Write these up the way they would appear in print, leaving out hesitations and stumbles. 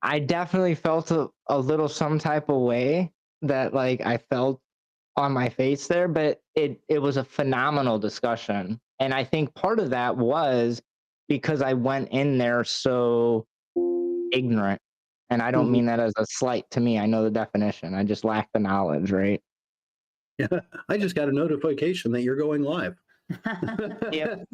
I definitely felt a little some type of way that like I felt on my face there, but it was a phenomenal discussion. And I think part of that was because I went in there so ignorant. And I don't Mhm. mean that as a slight to me. I know the definition. I just lack the knowledge, right? Yeah, I just got a notification that you're going live. Yep.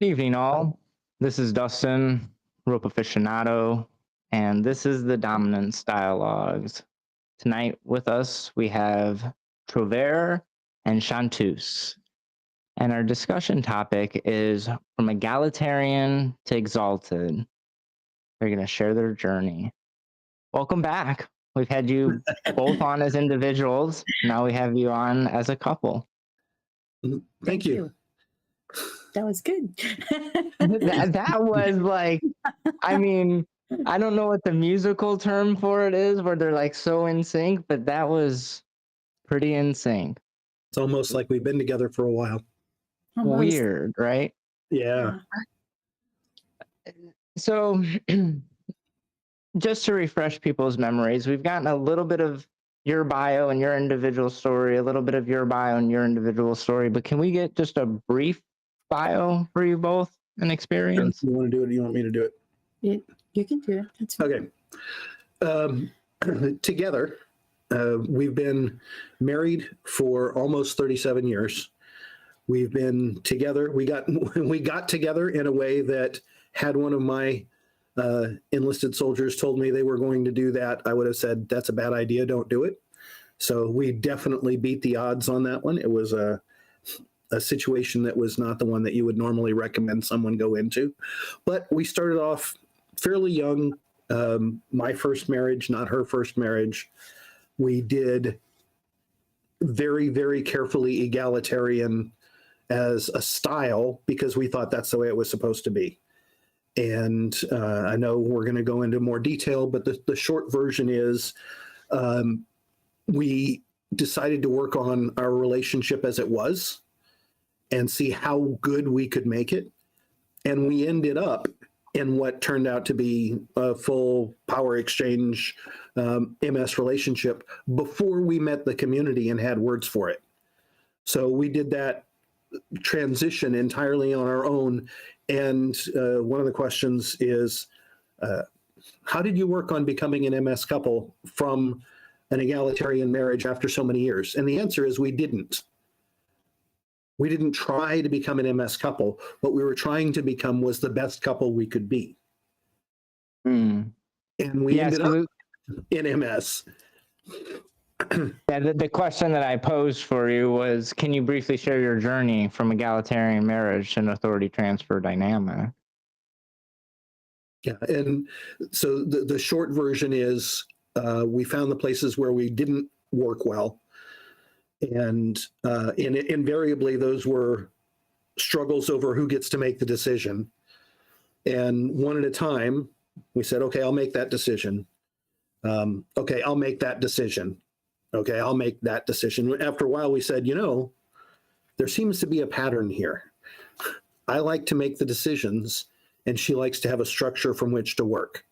Good evening, all. This is Dustin, rope aficionado, and this is the Dominance Dialogues. Tonight with us, we have Trouvere and Chanteuse. And our discussion topic is from Egalitarian to Exalted. They're going to share their journey. Welcome back. We've had you both on as individuals. Now we have you on as a couple. Thank you. That was good. that was like, I mean, I don't know what the musical term for it is, where they're like so in sync, but that was pretty in sync. It's almost like we've been together for a while. Almost. Weird, right? Yeah. So just to refresh people's memories, we've gotten a little bit of your bio and your individual story, a little bit of your bio and your individual story, but can we get just a brief bio for you both and experience? You want to do it? Or you want me to do it? You can do it. That's fine. Okay. Together, we've been married for almost 37 years. We've been together. We got together in a way that had one of my enlisted soldiers told me they were going to do that, I would have said, that's a bad idea. Don't do it. So we definitely beat the odds on that one. It was a situation that was not the one that you would normally recommend someone go into. But we started off fairly young. My first marriage, not her first marriage. We did very, very carefully egalitarian as a style because we thought that's the way it was supposed to be. And I know we're going to go into more detail, but the short version is we decided to work on our relationship as it was and see how good we could make it. And we ended up in what turned out to be a full power exchange MS relationship before we met the community and had words for it. So we did that transition entirely on our own. And one of the questions is, how did you work on becoming an MS couple from an egalitarian marriage after so many years? And the answer is we didn't. We didn't try to become an MS couple. What we were trying to become was the best couple we could be. And we ended up in MS. Yeah, the question that I posed for you was, can you briefly share your journey from egalitarian marriage to an authority transfer dynamic? Yeah, and so the short version is we found the places where we didn't work well. And invariably, those were struggles over who gets to make the decision. And one at a time, we said, okay, I'll make that decision. Okay, I'll make that decision. Okay, I'll make that decision. After a while, we said, there seems to be a pattern here. I like to make the decisions, and she likes to have a structure from which to work.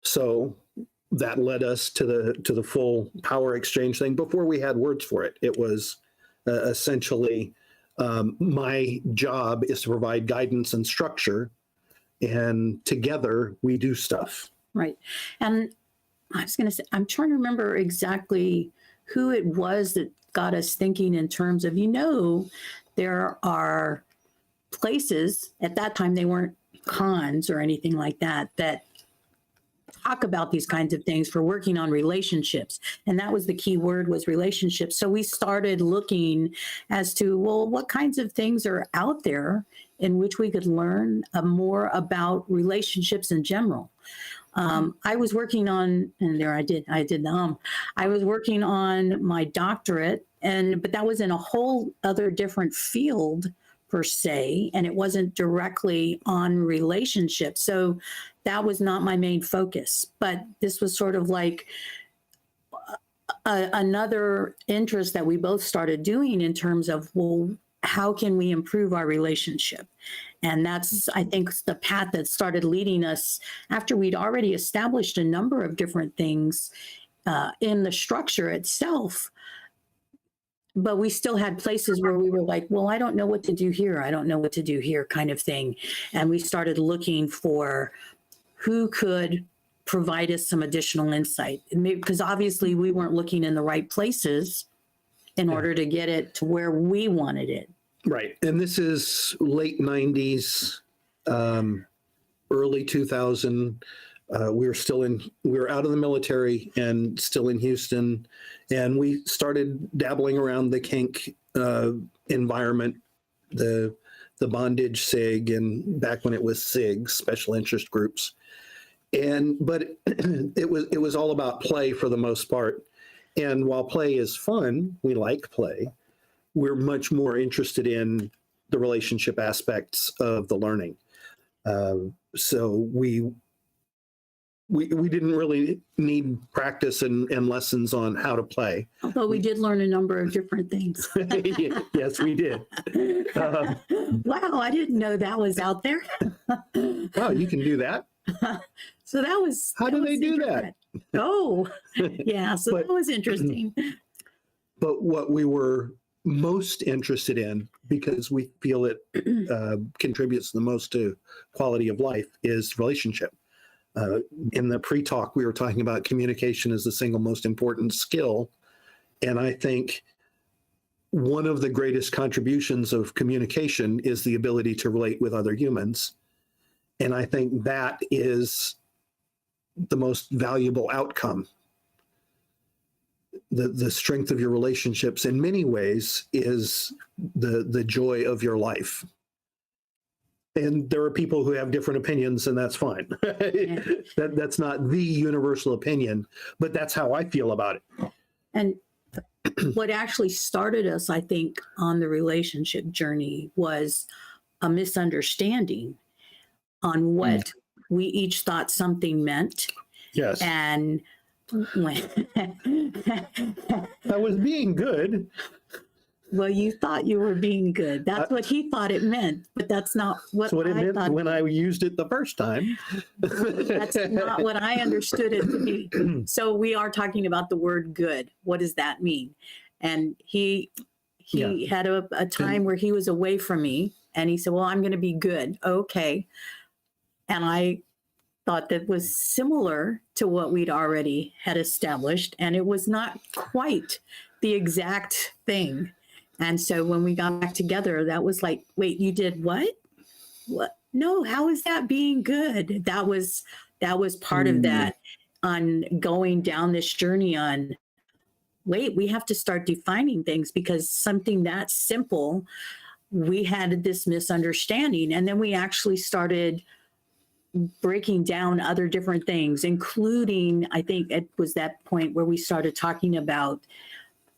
So that led us to the full power exchange thing before we had words for it. It was essentially my job is to provide guidance and structure, and together we do stuff. Right. And I was going to say, I'm trying to remember exactly who it was that got us thinking in terms of, there are places, at that time they weren't cons or anything like that, that talk about these kinds of things for working on relationships. And that was the key word, was relationships. So we started looking as to, well, what kinds of things are out there in which we could learn more about relationships in general. I was working on, and there I did I was working on my doctorate, but that was in a whole other different field per se, and it wasn't directly on relationships. So that was not my main focus, but this was sort of like another interest that we both started doing in terms of, well, how can we improve our relationship? And that's, I think, the path that started leading us after we'd already established a number of different things in the structure itself. But we still had places where we were like, well, I don't know what to do here. I don't know what to do here, kind of thing. And we started looking for who could provide us some additional insight. Because obviously we weren't looking in the right places in order to get it to where we wanted it. Right. And this is late 90s, early 2000. We were out of the military and still in Houston. And we started dabbling around the kink environment, the bondage SIG, and back when it was SIG, special interest groups. But it was all about play for the most part. And while play is fun, we like play, we're much more interested in the relationship aspects of the learning. So we didn't really need practice and lessons on how to play. Although we did learn a number of different things. Yes, we did. Wow, I didn't know that was out there. Wow, you can do that? So that was. How do they do that? Oh, yeah. So that was interesting. But what we were most interested in, because we feel it contributes the most to quality of life, is relationship. In the pre-talk, we were talking about communication as the single most important skill. And I think one of the greatest contributions of communication is the ability to relate with other humans. And I think that is the most valuable outcome. The strength of your relationships in many ways is the joy of your life. And there are people who have different opinions, and that's fine. That's not the universal opinion, but that's how I feel about it. And what actually started us, I think, on the relationship journey was a misunderstanding on what we each thought something meant. Yes. And when I was being good. well, you thought you were being good. That's what he thought it meant, but that's not what it I meant thought. when I used it the first time. That's not what I understood it to be. So we are talking about the word good. What does that mean? And he had a time where he was away from me, and he said, well, I'm going to be good. Okay. And I thought that was similar to what we'd already had established, and it was not quite the exact thing. And so when we got back together, that was like, wait, you did what? What? No, how is that being good? That was part of that, on going down this journey on, wait, we have to start defining things, because something that simple, we had this misunderstanding. And then we actually started breaking down other different things, including, I think it was that point where we started talking about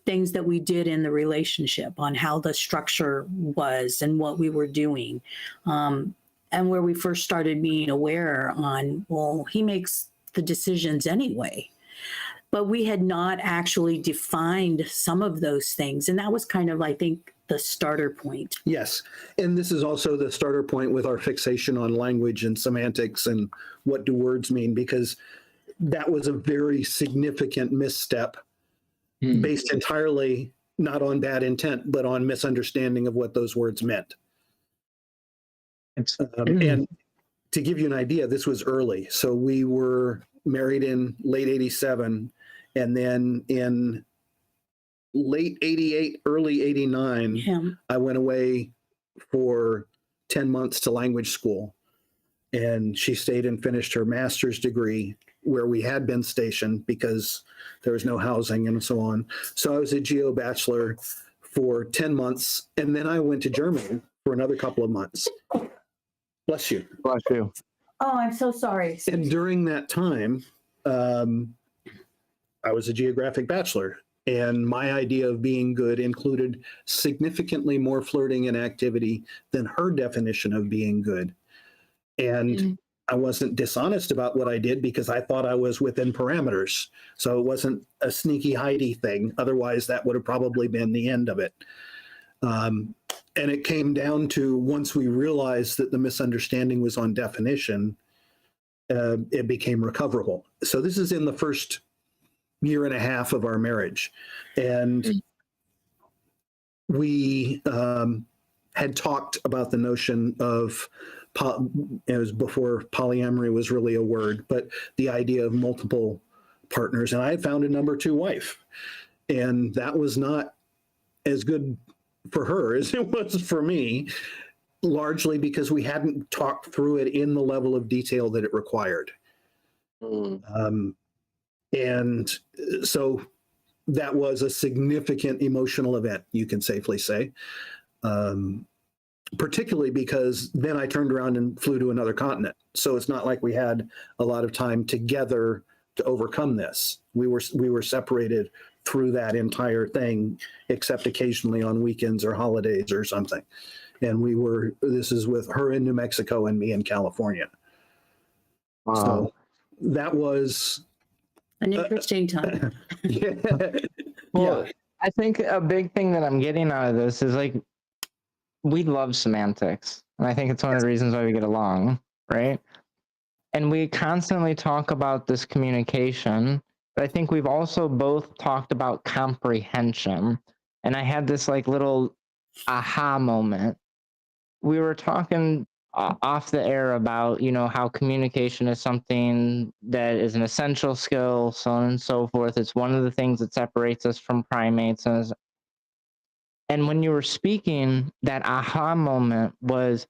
things that we did in the relationship, on how the structure was and what we were doing. And where we first started being aware on, well, he makes the decisions anyway. But we had not actually defined some of those things. And that was kind of, I think, the starter point. Yes. And this is also the starter point with our fixation on language and semantics and what do words mean, because that was a very significant misstep based entirely not on bad intent, but on misunderstanding of what those words meant. And to give you an idea, this was early. So we were married in late 87, and then in late 88, early 89, I went away for 10 months to language school. And she stayed and finished her master's degree where we had been stationed because there was no housing and so on. So I was a geo bachelor for 10 months. And then I went to Germany for another couple of months. Bless you. Bless you. Oh, I'm so sorry. And during that time, I was a geographic bachelor. And my idea of being good included significantly more flirting and activity than her definition of being good. And I wasn't dishonest about what I did because I thought I was within parameters. So it wasn't a sneaky hidey thing. Otherwise, that would have probably been the end of it. And it came down to, once we realized that the misunderstanding was on definition, it became recoverable. So this is in the first year and a half of our marriage. And we had talked about the notion of, it was before polyamory was really a word, but the idea of multiple partners. And I had found a number 2 wife. And that was not as good for her as it was for me, largely because we hadn't talked through it in the level of detail that it required. And so that was a significant emotional event, you can safely say, particularly because then I turned around and flew to another continent. So it's not like we had a lot of time together to overcome this. We were separated through that entire thing, except occasionally on weekends or holidays or something. And this is with her in New Mexico and me in California. Wow. So that was an interesting time. yeah. Well, I think a big thing that I'm getting out of this is like, we love semantics. And I think it's one of the reasons why we get along, right? And we constantly talk about this communication, but I think we've also both talked about comprehension. And I had this like little aha moment. We were talking off the air about, how communication is something that is an essential skill, so on and so forth. It's one of the things that separates us from primates. And when you were speaking, that aha moment was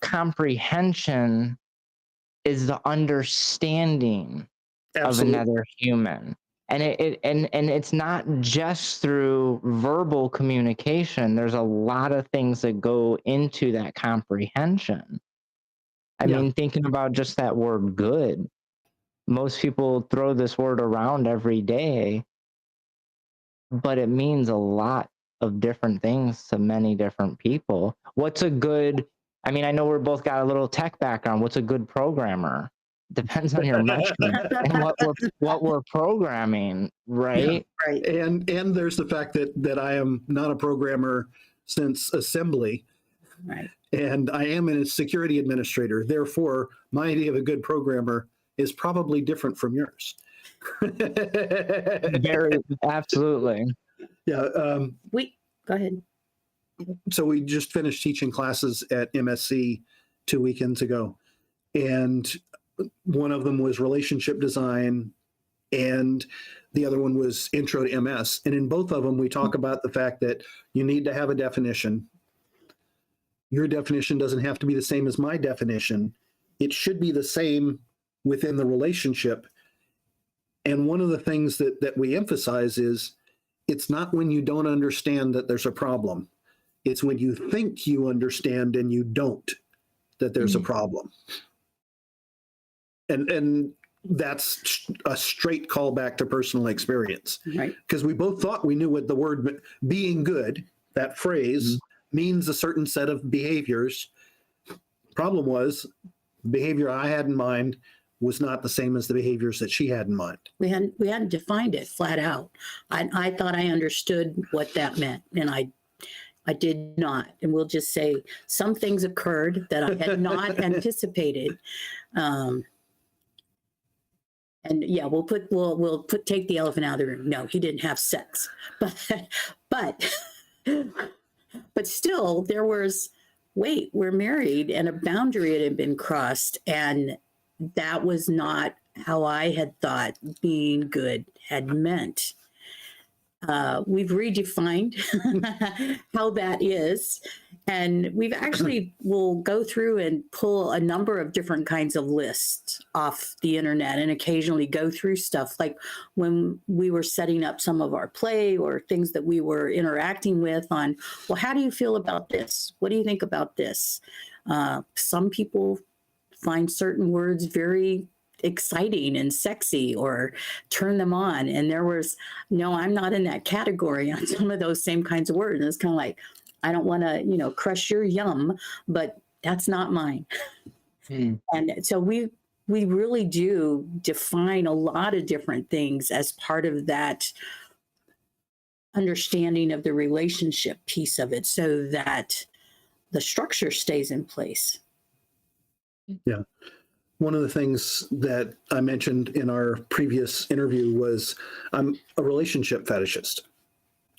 comprehension is the understanding Absolutely. of another human. And it's not just through verbal communication. There's a lot of things that go into that comprehension. I mean, thinking about just that word good. Most people throw this word around every day, but it means a lot of different things to many different people. What's a good, I know we're both got a little tech background. What's a good programmer? Depends on your metric and what we're programming, right? Yeah, right. And there's the fact that I am not a programmer since assembly, Right. and I am a security administrator. Therefore, my idea of a good programmer is probably different from yours. Very, absolutely. Yeah. Go ahead. So we just finished teaching classes at MSC 2 weekends ago, and one of them was relationship design, and the other one was intro to MS. And in both of them, we talk about the fact that you need to have a definition. Your definition doesn't have to be the same as my definition. It should be the same within the relationship. And one of the things that we emphasize is it's not when you don't understand that there's a problem. It's when you think you understand and you don't that there's a problem. And that's a straight callback to personal experience. Right. Because we both thought we knew what the word being good, that phrase, means a certain set of behaviors. Problem was, the behavior I had in mind was not the same as the behaviors that she had in mind. We hadn't defined it flat out. I thought I understood what that meant, and I did not. And we'll just say some things occurred that I had not anticipated. And yeah, we'll take the elephant out of the room. No, he didn't have sex, but still there was, wait, we're married, and a boundary had been crossed, and that was not how I had thought being good had meant. We've redefined how that is, and we've actually will go through and pull a number of different kinds of lists off the internet, and occasionally go through stuff like when we were setting up some of our play or things that we were interacting with on, well, how do you feel about this? What do you think about this? Some people find certain words very exciting and sexy or turn them on. And there was, no, I'm not in that category on some of those same kinds of words. And it's kind of like, I don't want to, crush your yum, but that's not mine. And so we really do define a lot of different things as part of that understanding of the relationship piece of it, so that the structure stays in place. Yeah. One of the things that I mentioned in our previous interview was I'm a relationship fetishist.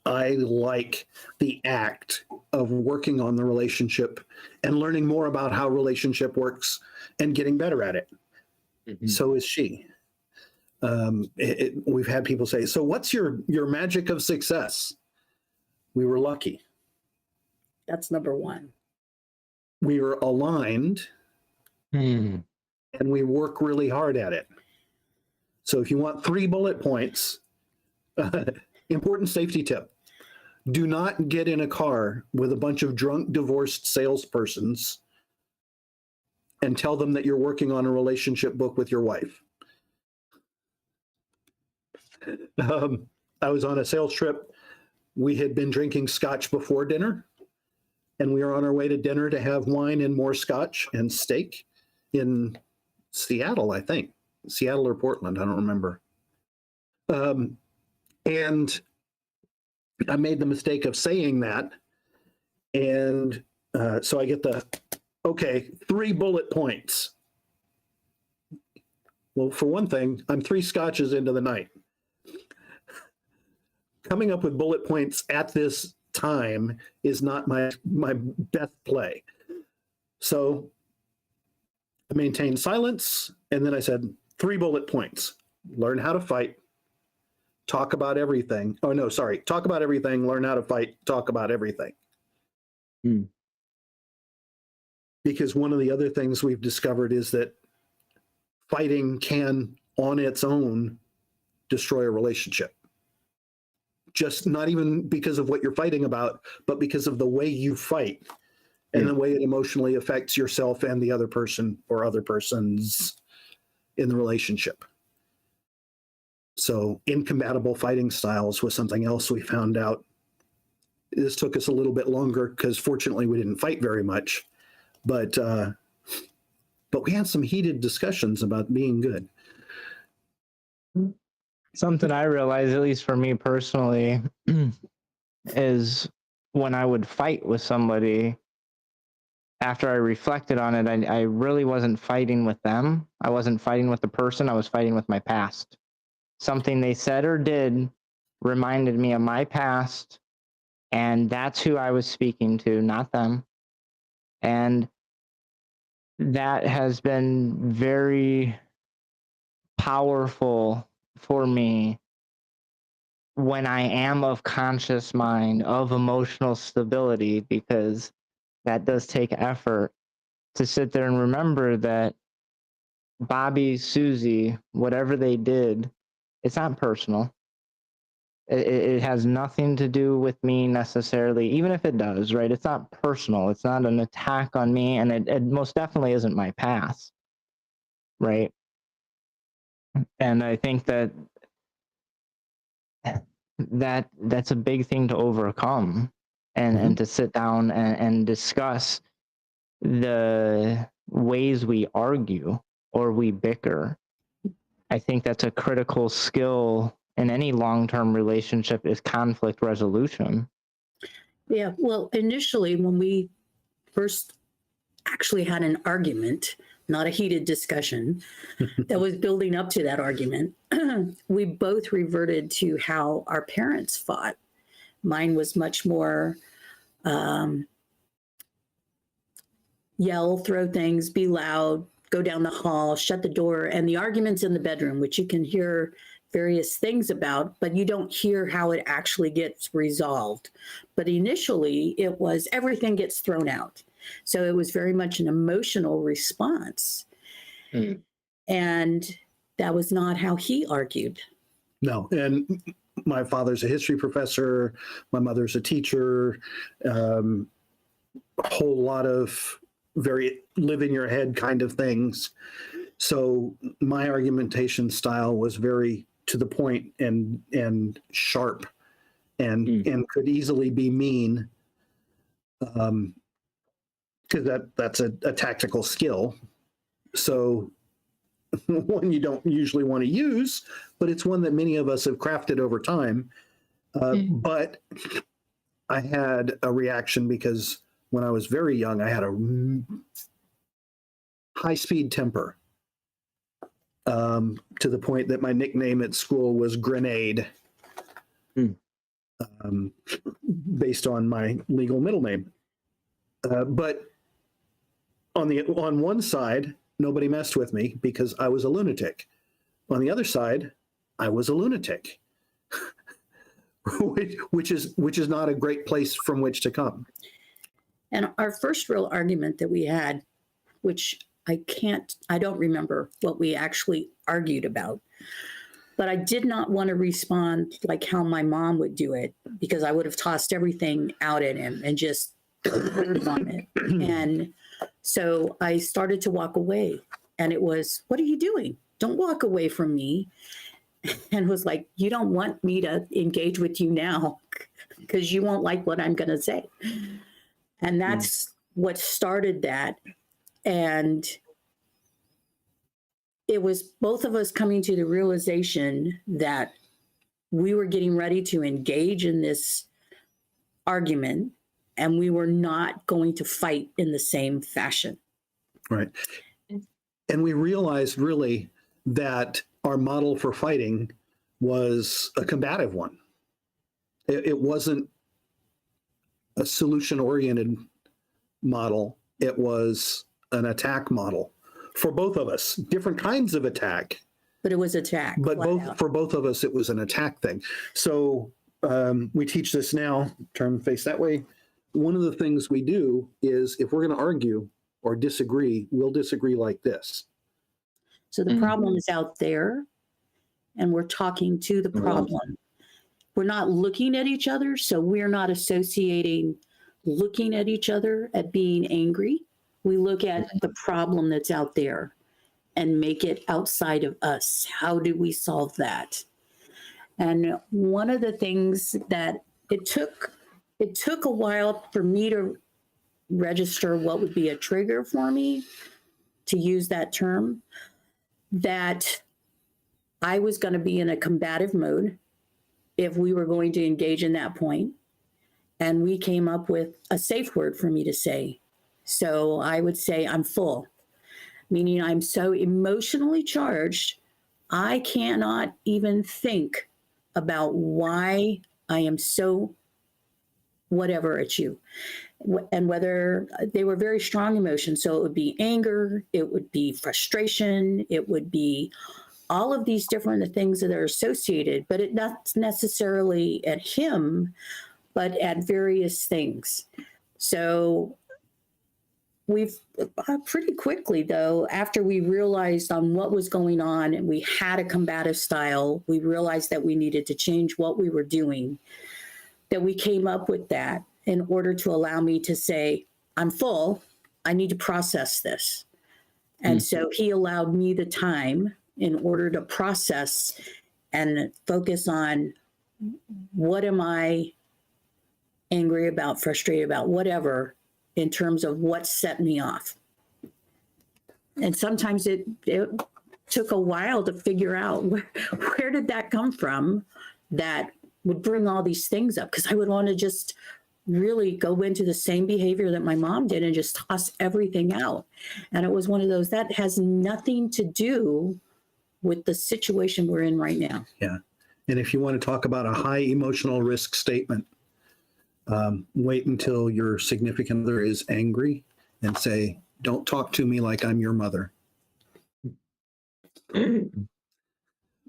I like the act of working on the relationship and learning more about how relationship works and getting better at it. So is she. We've had people say, so what's your magic of success? We were lucky. That's number one. We are aligned and we work really hard at it. So if you want 3 bullet points, important safety tip. Do not get in a car with a bunch of drunk, divorced salespersons and tell them that you're working on a relationship book with your wife. I was on a sales trip. We had been drinking scotch before dinner, and we were on our way to dinner to have wine and more scotch and steak in Seattle, I think. Seattle or Portland, I don't remember. And I made the mistake of saying that. And so I get okay, 3 bullet points. Well, for one thing, I'm 3 scotches into the night. Coming up with bullet points at this time is not my best play. So I maintained silence, and then I said 3 bullet points. Learn how to fight. Talk about everything. Oh, no, sorry. Talk about everything. Learn how to fight. Talk about everything. Because one of the other things we've discovered is that fighting can, on its own, destroy a relationship. Just not even because of what you're fighting about, but because of the way you fight and the way it emotionally affects yourself and the other person or other persons in the relationship. So incompatible fighting styles was something else we found out. This took us a little bit longer because fortunately we didn't fight very much, but we had some heated discussions about being good. Something I realized, at least for me personally, is when I would fight with somebody, after I reflected on it, I really wasn't fighting with them. I wasn't fighting with the person. I was fighting with my past. Something they said or did reminded me of my past, and that's who I was speaking to, not them. And that has been very powerful for me when I am of conscious mind, of emotional stability, because that does take effort to sit there and remember that Bobby, Susie, whatever they did, it's not personal. It has nothing to do with me necessarily, even if it does, right? It's not personal. It's not an attack on me, and it most definitely isn't my past, right? And I think that's a big thing to overcome, and to sit down and discuss the ways we argue or we bicker. I think that's a critical skill in any long-term relationship, is conflict resolution. Yeah, well, initially when we first actually had an argument, not a heated discussion, that was building up to that argument, we both reverted to how our parents fought. Mine was much more yell, throw things, be loud, go down the hall, shut the door, and the arguments in the bedroom, which you can hear various things about, but you don't hear how it actually gets resolved. But initially, it was everything gets thrown out. So it was very much an emotional response. And that was not how he argued. No, and my father's a history professor, my mother's a teacher, a whole lot of very live in your head kind of things. So my argumentation style was very to the point and sharp and could easily be mean, because that's a tactical skill. So one you don't usually want to use, but it's one that many of us have crafted over time. But I had a reaction because when I was very young, I had a high-speed temper, to the point that my nickname at school was Grenade, based on my legal middle name. But on one side, nobody messed with me because I was a lunatic. On the other side, I was a lunatic, which is not a great place from which to come. And our first real argument that we had, which I don't remember what we actually argued about, but I did not want to respond like how my mom would do it, because I would have tossed everything out at him and just on it. And so I started to walk away, and it was, what are you doing? Don't walk away from me. And was like, you don't want me to engage with you now because you won't like what I'm going to say. And that's what started that. And it was both of us coming to the realization that we were getting ready to engage in this argument, and we were not going to fight in the same fashion. Right. And we realized really that our model for fighting was a combative one. It wasn't a solution-oriented model. It was an attack model for both of us, different kinds of attack. But it was attack. But for both of us, it was an attack thing. So we teach this now, turn face that way. One of the things we do is if we're going to argue or disagree, we'll disagree like this. So the problem is out there, and we're talking to the problem. We're not looking at each other, so we're not associating looking at each other at being angry. We look at the problem that's out there and make it outside of us. How do we solve that? And one of the things that it took a while for me to register what would be a trigger for me, to use that term, that I was going to be in a combative mode if we were going to engage in that point. And we came up with a safe word for me to say. So I would say, I'm full, meaning I'm so emotionally charged, I cannot even think about why I am so whatever at you. And whether they were very strong emotions. So it would be anger, it would be frustration, it would be all of these different things that are associated, but it not necessarily at him, but at various things. So we've pretty quickly, though, after we realized on what was going on and we had a combative style, we realized that we needed to change what we were doing, that we came up with that in order to allow me to say, I'm full, I need to process this. And so he allowed me the time in order to process and focus on what am I angry about, frustrated about, whatever, in terms of what set me off. And sometimes it took a while to figure out where did that come from that would bring all these things up, because I would want to just really go into the same behavior that my mom did and just toss everything out. And it was one of those that has nothing to do with the situation we're in right now. Yeah. And if you want to talk about a high emotional risk statement, wait until your significant other is angry and say, don't talk to me like I'm your mother.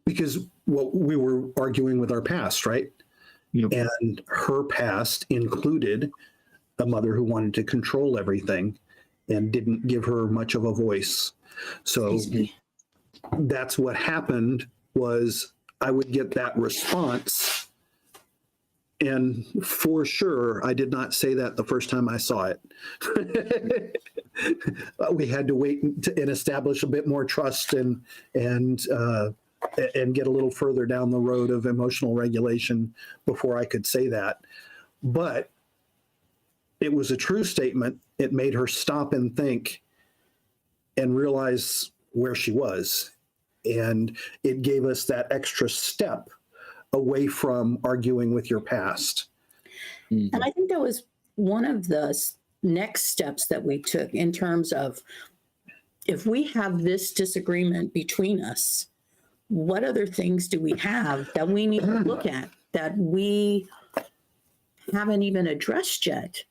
Because what we were arguing with our past, right? Yep. And her past included a mother who wanted to control everything and didn't give her much of a voice. So that's what happened, was I would get that response. And for sure, I did not say that the first time I saw it. We had to wait and establish a bit more trust and get a little further down the road of emotional regulation before I could say that. But it was a true statement. It made her stop and think and realize where she was. And it gave us that extra step away from arguing with your past. And I think that was one of the next steps that we took in terms of, if we have this disagreement between us, what other things do we have that we need to look at that we haven't even addressed yet,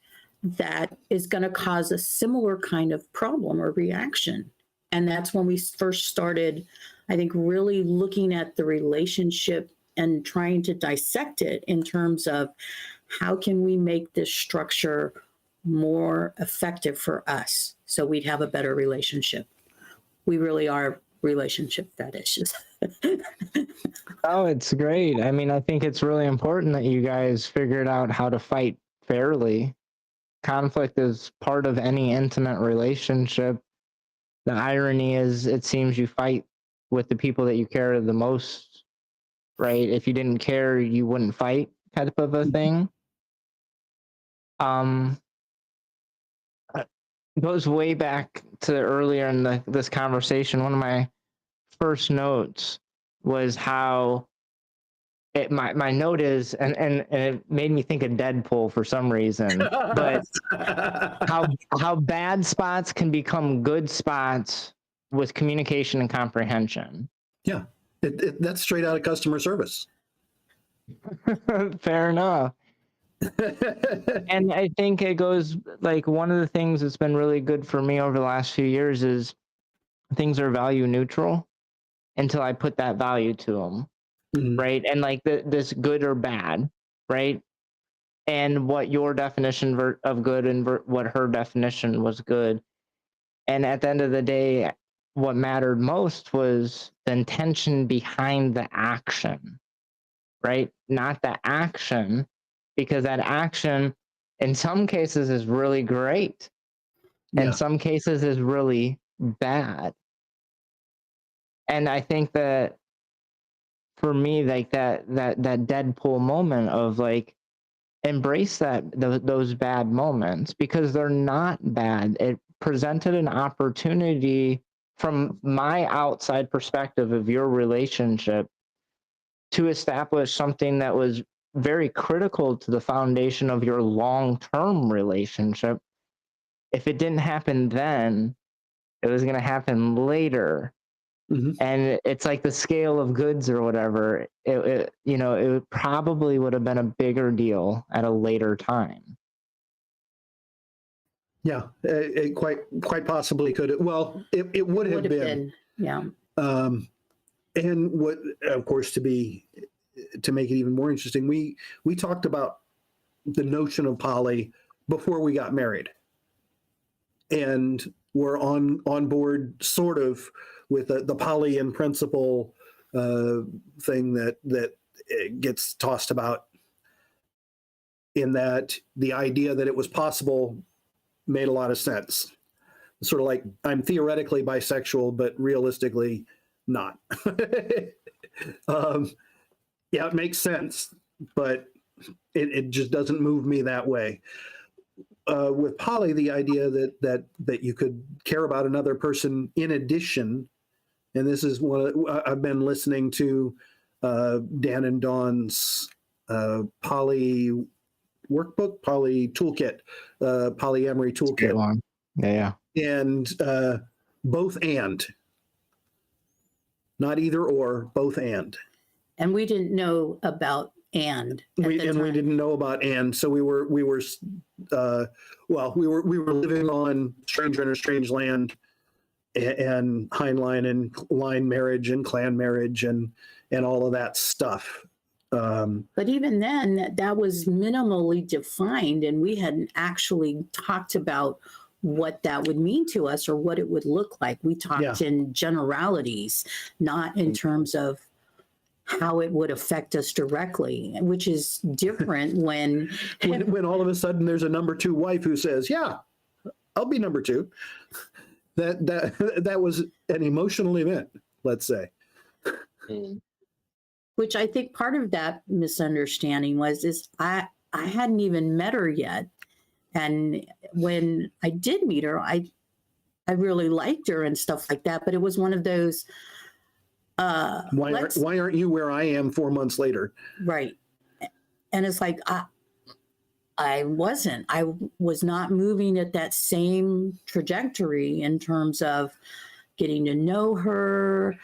that is going to cause a similar kind of problem or reaction? And that's when we first started, I think, really looking at the relationship and trying to dissect it in terms of how can we make this structure more effective for us, so we'd have a better relationship. We really are relationship fetishes. Oh, it's great. I mean, I think it's really important that you guys figured out how to fight fairly. Conflict is part of any intimate relationship. The irony is, it seems you fight with the people that you care the most, right? If you didn't care, you wouldn't fight, type of a thing. Goes way back to earlier in this conversation. One of my first notes was how my note is, and it made me think of Deadpool for some reason, but how bad spots can become good spots with communication and comprehension. Yeah, that's straight out of customer service. Fair enough. And I think it goes, like, one of the things that's been really good for me over the last few years is things are value neutral until I put that value to them. Mm-hmm. Right? And like this good or bad, right? And what your definition of good and what her definition was good. And at the end of the day, what mattered most was the intention behind the action, right? Not the action, because that action in some cases is really great. Yeah. In some cases is really bad. And I think that for me, like that Deadpool moment of like, embrace those bad moments, because they're not bad. It presented an opportunity from my outside perspective of your relationship to establish something that was very critical to the foundation of your long-term relationship. If it didn't happen then, it was going to happen later. Mm-hmm. And it's like the scale of goods or whatever. It probably would have been a bigger deal at a later time. Yeah, it quite possibly could. Well, it would have been. Yeah. And what, of course, to make it even more interesting, we talked about the notion of poly before we got married, and we're on board sort of with the poly in principle thing that gets tossed about, in that the idea that it was possible made a lot of sense. Sort of like, I'm theoretically bisexual, but realistically not. Yeah, it makes sense, but it just doesn't move me that way. With poly, the idea that you could care about another person in addition, and this is I've been listening to Dan and Dawn's poly workbook, poly toolkit, polyamory toolkit. Yeah. And both and, not either or, both and. And we didn't know about and. We didn't know about and, so we were living on stranger in a strange land, and Heinlein and line marriage and clan marriage and all of that stuff. But even then, that was minimally defined, and we hadn't actually talked about what that would mean to us or what it would look like. We talked in generalities, not in terms of how it would affect us directly, which is different when all of a sudden there's a number two wife who says, "Yeah, I'll be number two." That was an emotional event, let's say. Which I think part of that misunderstanding is I hadn't even met her yet. And when I did meet her, I really liked her and stuff like that. But it was one of those. Why aren't you where I am 4 months later? Right. And it's like, I wasn't. I was not moving at that same trajectory in terms of getting to know her,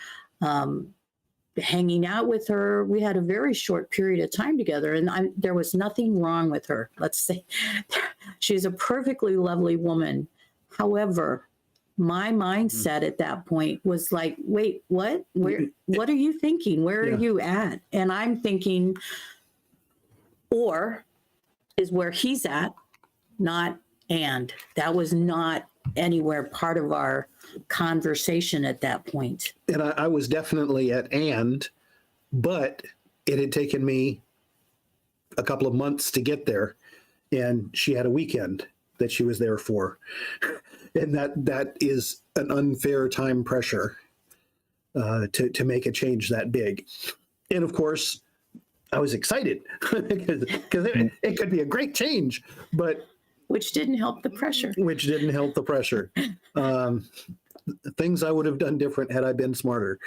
hanging out with her. We had a very short period of time together, and there was nothing wrong with her. Let's say she's a perfectly lovely woman. However, my mindset at that point was like, wait, what? What are you thinking? Where are you at? And I'm thinking, or is where he's at, not and that was not anywhere part of our conversation at that point. And I was definitely at but it had taken me a couple of months to get there, and she had a weekend that she was there for. And that is an unfair time pressure to make a change that big. And of course, I was excited because it could be a great change, but which didn't help the pressure. Things I would have done different had I been smarter.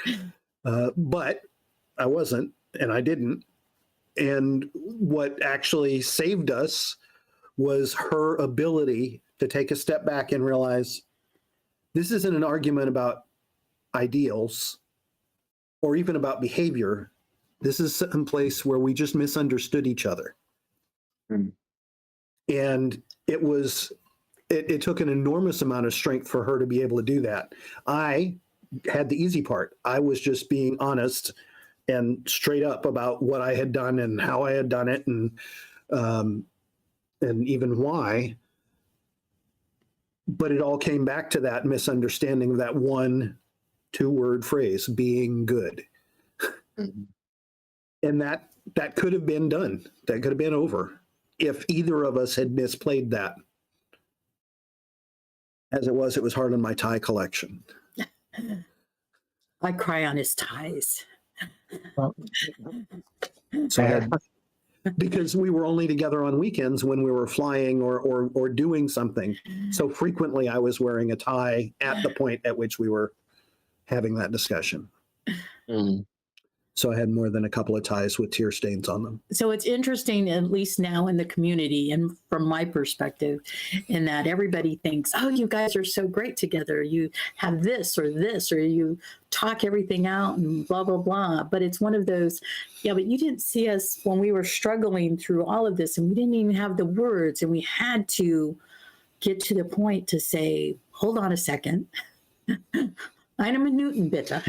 But I wasn't, and I didn't. And what actually saved us was her ability to take a step back and realize this isn't an argument about ideals or even about behavior. This is some place where we just misunderstood each other. Mm. And it took an enormous amount of strength for her to be able to do that. I had the easy part. I was just being honest and straight up about what I had done and how I had done it, and even why. But it all came back to that misunderstanding of that 1-2-word phrase, being good. Mm-hmm. And that could have been done. That could have been over if either of us had misplayed that. As it was hard on my tie collection. I cry on his ties. So because we were only together on weekends when we were flying or doing something. So frequently I was wearing a tie at the point at which we were having that discussion. Mm. So I had more than a couple of ties with tear stains on them. So it's interesting, at least now in the community, and from my perspective, in that everybody thinks, oh, you guys are so great together. You have this, or you talk everything out and blah, blah, blah. But it's one of those, yeah, but you didn't see us when we were struggling through all of this, and we didn't even have the words, and we had to get to the point to say, hold on a second. Einem Minuten, bitte.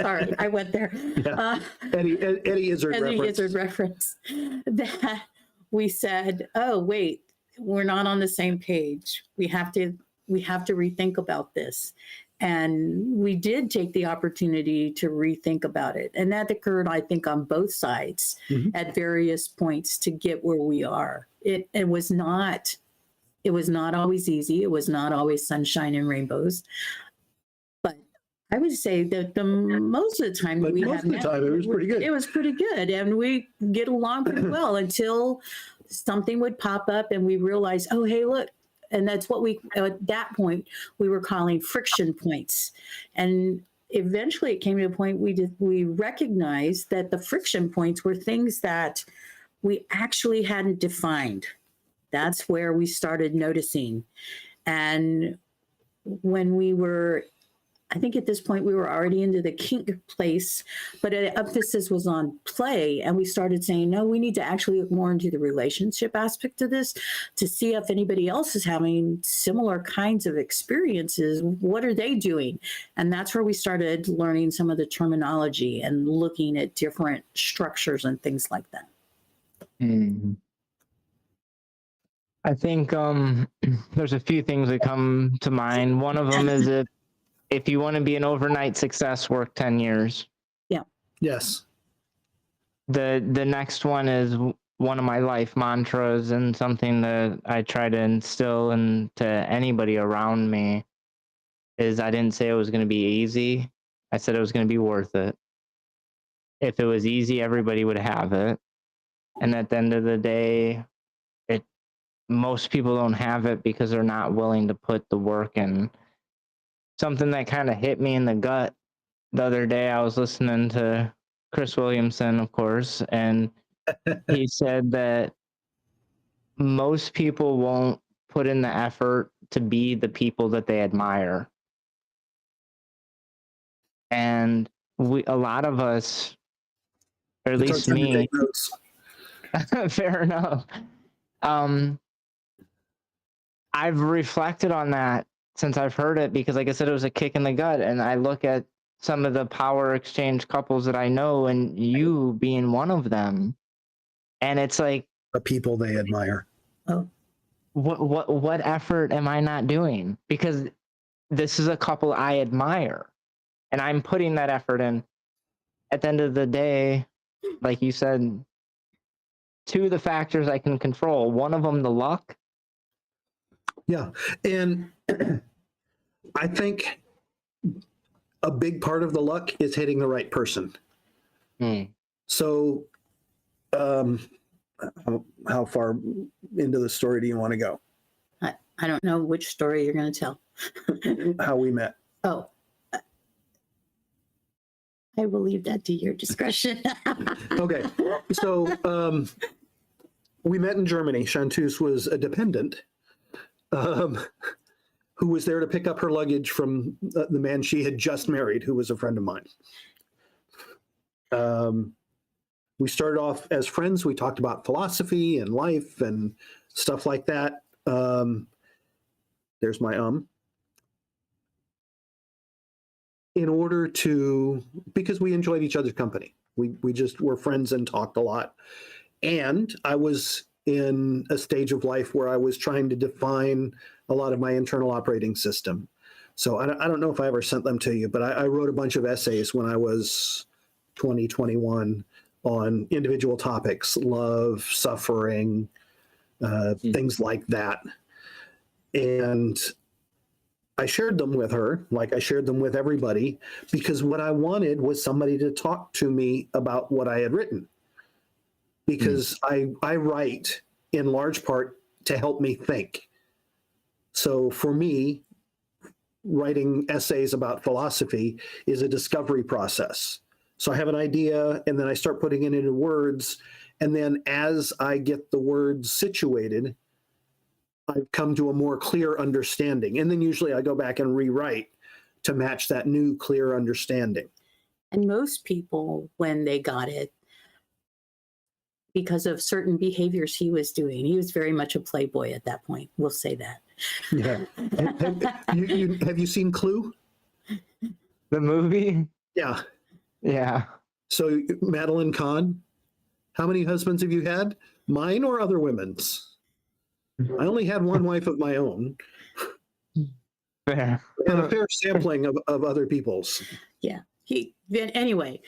Sorry, I went there. Yeah. Eddie Izzard reference. That we said, oh, wait, we're not on the same page. We have to rethink about this. And we did take the opportunity to rethink about it. And that occurred, I think, on both sides at various points to get where we are. It was not always easy. It was not always sunshine and rainbows. I would say that most of the time it was pretty good. It was pretty good, and we get along pretty well until something would pop up, and we realize, oh, hey, look, and that's what at that point we were calling friction points, and eventually it came to a point we recognized that the friction points were things that we actually hadn't defined. That's where we started noticing, and when we were. I think at this point we were already into the kink place, but an emphasis was on play. And we started saying, no, we need to actually look more into the relationship aspect of this to see if anybody else is having similar kinds of experiences. What are they doing? And that's where we started learning some of the terminology and looking at different structures and things like that. Mm-hmm. I think there's a few things that come to mind. One of them is that if you want to be an overnight success, work 10 years. Yeah. Yes. The next one is one of my life mantras and something that I try to instill into anybody around me is I didn't say it was going to be easy. I said it was going to be worth it. If it was easy, everybody would have it. And at the end of the day, most people don't have it because they're not willing to put the work in. Something that kind of hit me in the gut the other day, I was listening to Chris Williamson, of course, and he said that most people won't put in the effort to be the people that they admire. And a lot of us, or at least me, fair enough. I've reflected on that since I've heard it, because like I said, it was a kick in the gut. And I look at some of the power exchange couples that I know, and you being one of them. And it's like the people they admire. Oh, what effort am I not doing? Because this is a couple I admire, and I'm putting that effort in. At the end of the day, like you said, two of the factors I can control. One of them, the luck. Yeah. And I think a big part of the luck is hitting the right person. So, how far into the story do you want to go? I don't know which story you're going to tell. How we met. Oh, I will leave that to your discretion. Okay. So, we met in Germany. Chanteuse was a dependent who was there to pick up her luggage from the man she had just married, who was a friend of mine. We started off as friends. We talked about philosophy and life and stuff like that. There's my in order to, because we enjoyed each other's company. We just were friends and talked a lot. And I was in a stage of life where I was trying to define a lot of my internal operating system. So I don't know if I ever sent them to you, but I wrote a bunch of essays when I was 20, 21 on individual topics, love, suffering, things like that. And I shared them with her, like I shared them with everybody, because what I wanted was somebody to talk to me about what I had written. Because I write in large part to help me think. So for me, writing essays about philosophy is a discovery process. So I have an idea and then I start putting it into words. And then as I get the words situated, I've come to a more clear understanding. And then usually I go back and rewrite to match that new clear understanding. And most people, when they got it, because of certain behaviors he was doing, he was very much a playboy at that point. We'll say that. Yeah. Have you seen Clue? The movie? Yeah. Yeah. So Madeline Kahn, how many husbands have you had? Mine or other women's? I only had one wife of my own. Fair. And a fair sampling of other people's. Yeah. Anyway,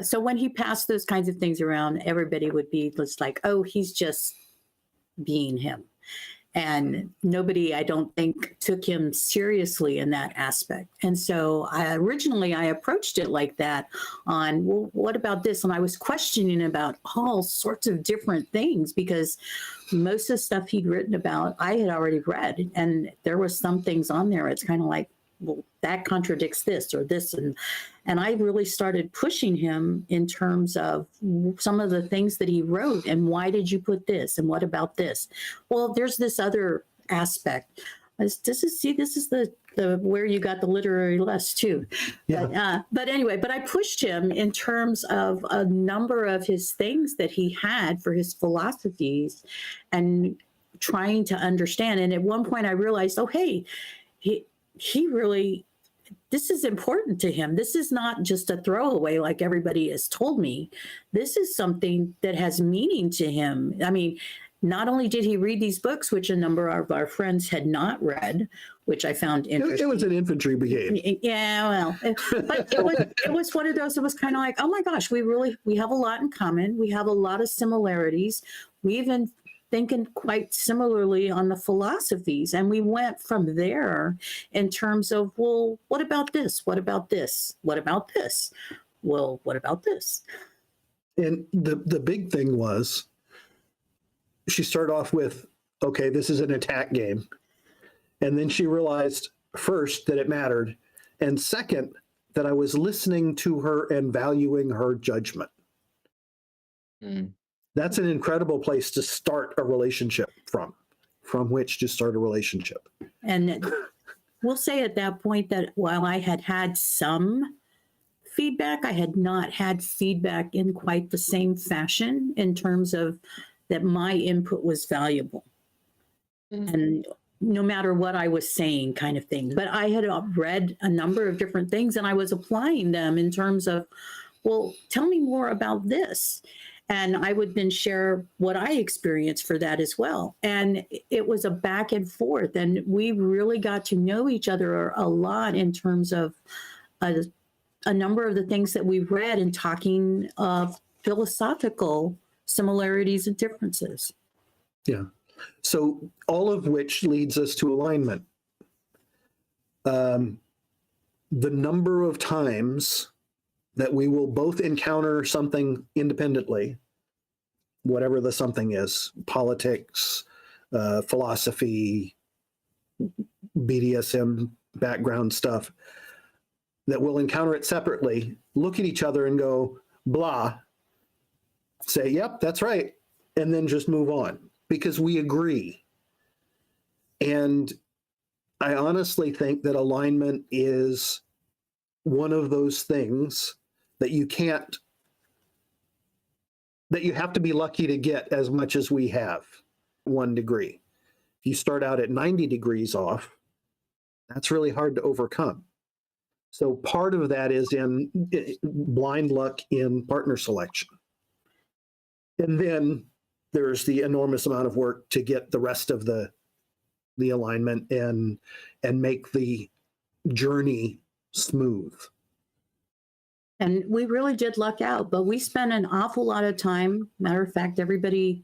so when he passed those kinds of things around, everybody would be just like, oh, he's just being him. And nobody, I don't think, took him seriously in that aspect. And so originally I approached it like that on, well, what about this? And I was questioning about all sorts of different things because most of the stuff he'd written about, I had already read. And there were some things on there. It's kind of like, well, that contradicts this or this. And I really started pushing him in terms of some of the things that he wrote and why did you put this and what about this? Well, there's this other aspect. This is the where you got the literary lust too. Yeah. But anyway, but I pushed him in terms of a number of his things that he had for his philosophies and trying to understand. And at one point I realized, oh, hey, he really, this is important to him. This is not just a throwaway like everybody has told me. This is something that has meaning to him. I mean, not only did he read these books, which a number of our friends had not read, which I found interesting. It was an infantry brigade. Yeah, well, but it was one of those, it was kind of like, oh my gosh, we have a lot in common. We have a lot of similarities. We even thinking quite similarly on the philosophies. And we went from there in terms of, well, what about this? What about this? What about this? Well, what about this? And the big thing was, she started off with, okay, this is an attack game. And then she realized first that it mattered. And second, that I was listening to her and valuing her judgment. That's an incredible place to start a relationship from which to start a relationship. And we'll say at that point that while I had some feedback, I had not had feedback in quite the same fashion in terms of that my input was valuable. And no matter what I was saying kind of thing. But I had read a number of different things and I was applying them in terms of, well, tell me more about this. And I would then share what I experienced for that as well. And it was a back and forth. And we really got to know each other a lot in terms of a number of the things that we read and talking of philosophical similarities and differences. Yeah. So all of which leads us to alignment. The number of times that we will both encounter something independently, whatever the something is, politics, philosophy, BDSM background stuff, that we'll encounter it separately, look at each other and go, blah, say, yep, that's right, and then just move on because we agree. And I honestly think that alignment is one of those things that you have to be lucky to get as much as we have, 1 degree. If you start out at 90 degrees off, that's really hard to overcome. So part of that is in blind luck in partner selection. And then there's the enormous amount of work to get the rest of the alignment and make the journey smooth. And we really did luck out, but we spent an awful lot of time. Matter of fact, everybody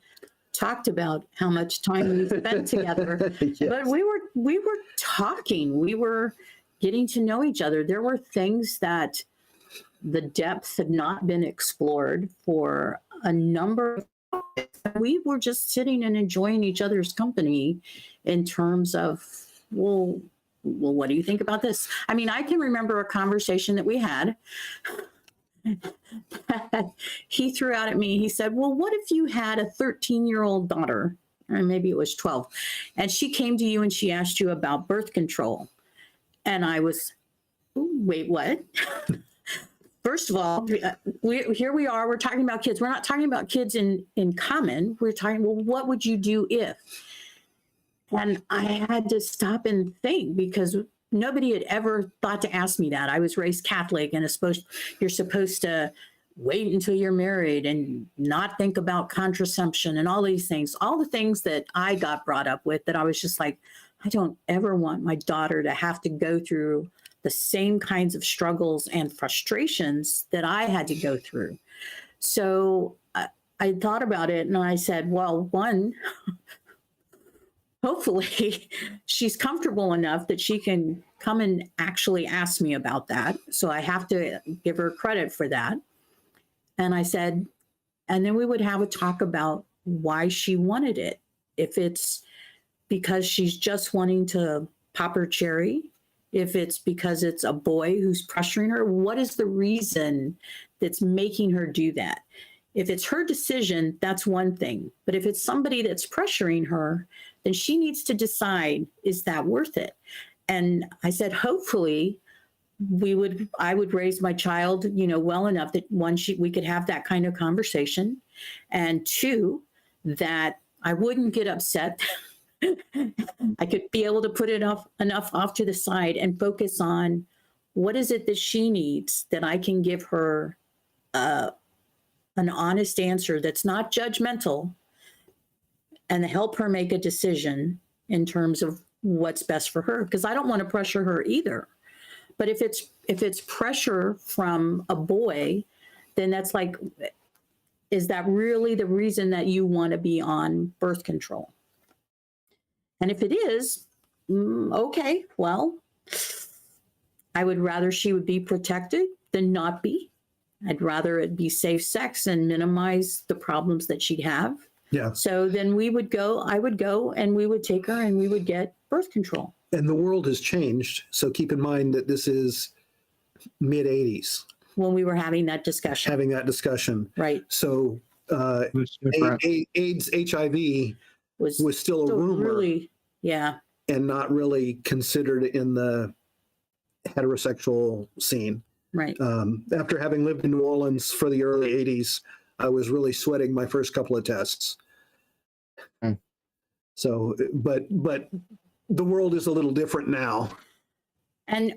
talked about how much time we spent together. Yes. But we were talking. We were getting to know each other. There were things that the depth had not been explored for a number of topics. We were just sitting and enjoying each other's company in terms of, well, what do you think about this? I mean, I can remember a conversation that we had. He threw out at me, he said, well, what if you had a 13-year-old daughter, or maybe it was 12, and she came to you and she asked you about birth control? And I was, wait, what? First of all, here we are, we're talking about kids. We're not talking about kids in common. We're talking, well, what would you do if? And I had to stop and think because nobody had ever thought to ask me that. I was raised Catholic and you're supposed to wait until you're married and not think about contraception and all these things, all the things that I got brought up with that I was just like, I don't ever want my daughter to have to go through the same kinds of struggles and frustrations that I had to go through. So I thought about it and I said, well, one, hopefully she's comfortable enough that she can come and actually ask me about that. So I have to give her credit for that. And I said, and then we would have a talk about why she wanted it. If it's because she's just wanting to pop her cherry, if it's because it's a boy who's pressuring her, what is the reason that's making her do that? If it's her decision, that's one thing. But if it's somebody that's pressuring her, then she needs to decide, is that worth it? And I said, hopefully I would raise my child, well enough that one, we could have that kind of conversation. And two, that I wouldn't get upset. I could be able to put it enough off to the side and focus on what is it that she needs that I can give her an honest answer that's not judgmental and help her make a decision in terms of what's best for her. Because I don't want to pressure her either. But if it's pressure from a boy, then that's like, is that really the reason that you want to be on birth control? And if it is, okay, well, I would rather she would be protected than not be. I'd rather it be safe sex and minimize the problems that she'd have. Yeah. So then I would go and we would take her and we would get birth control. And the world has changed. So keep in mind that this is mid-'80s. When we were having that discussion. Right. So AIDS, HIV was still a rumor. Really, yeah. And not really considered in the heterosexual scene. Right. After having lived in New Orleans for the early 80s, I was really sweating my first couple of tests. So, but the world is a little different now. And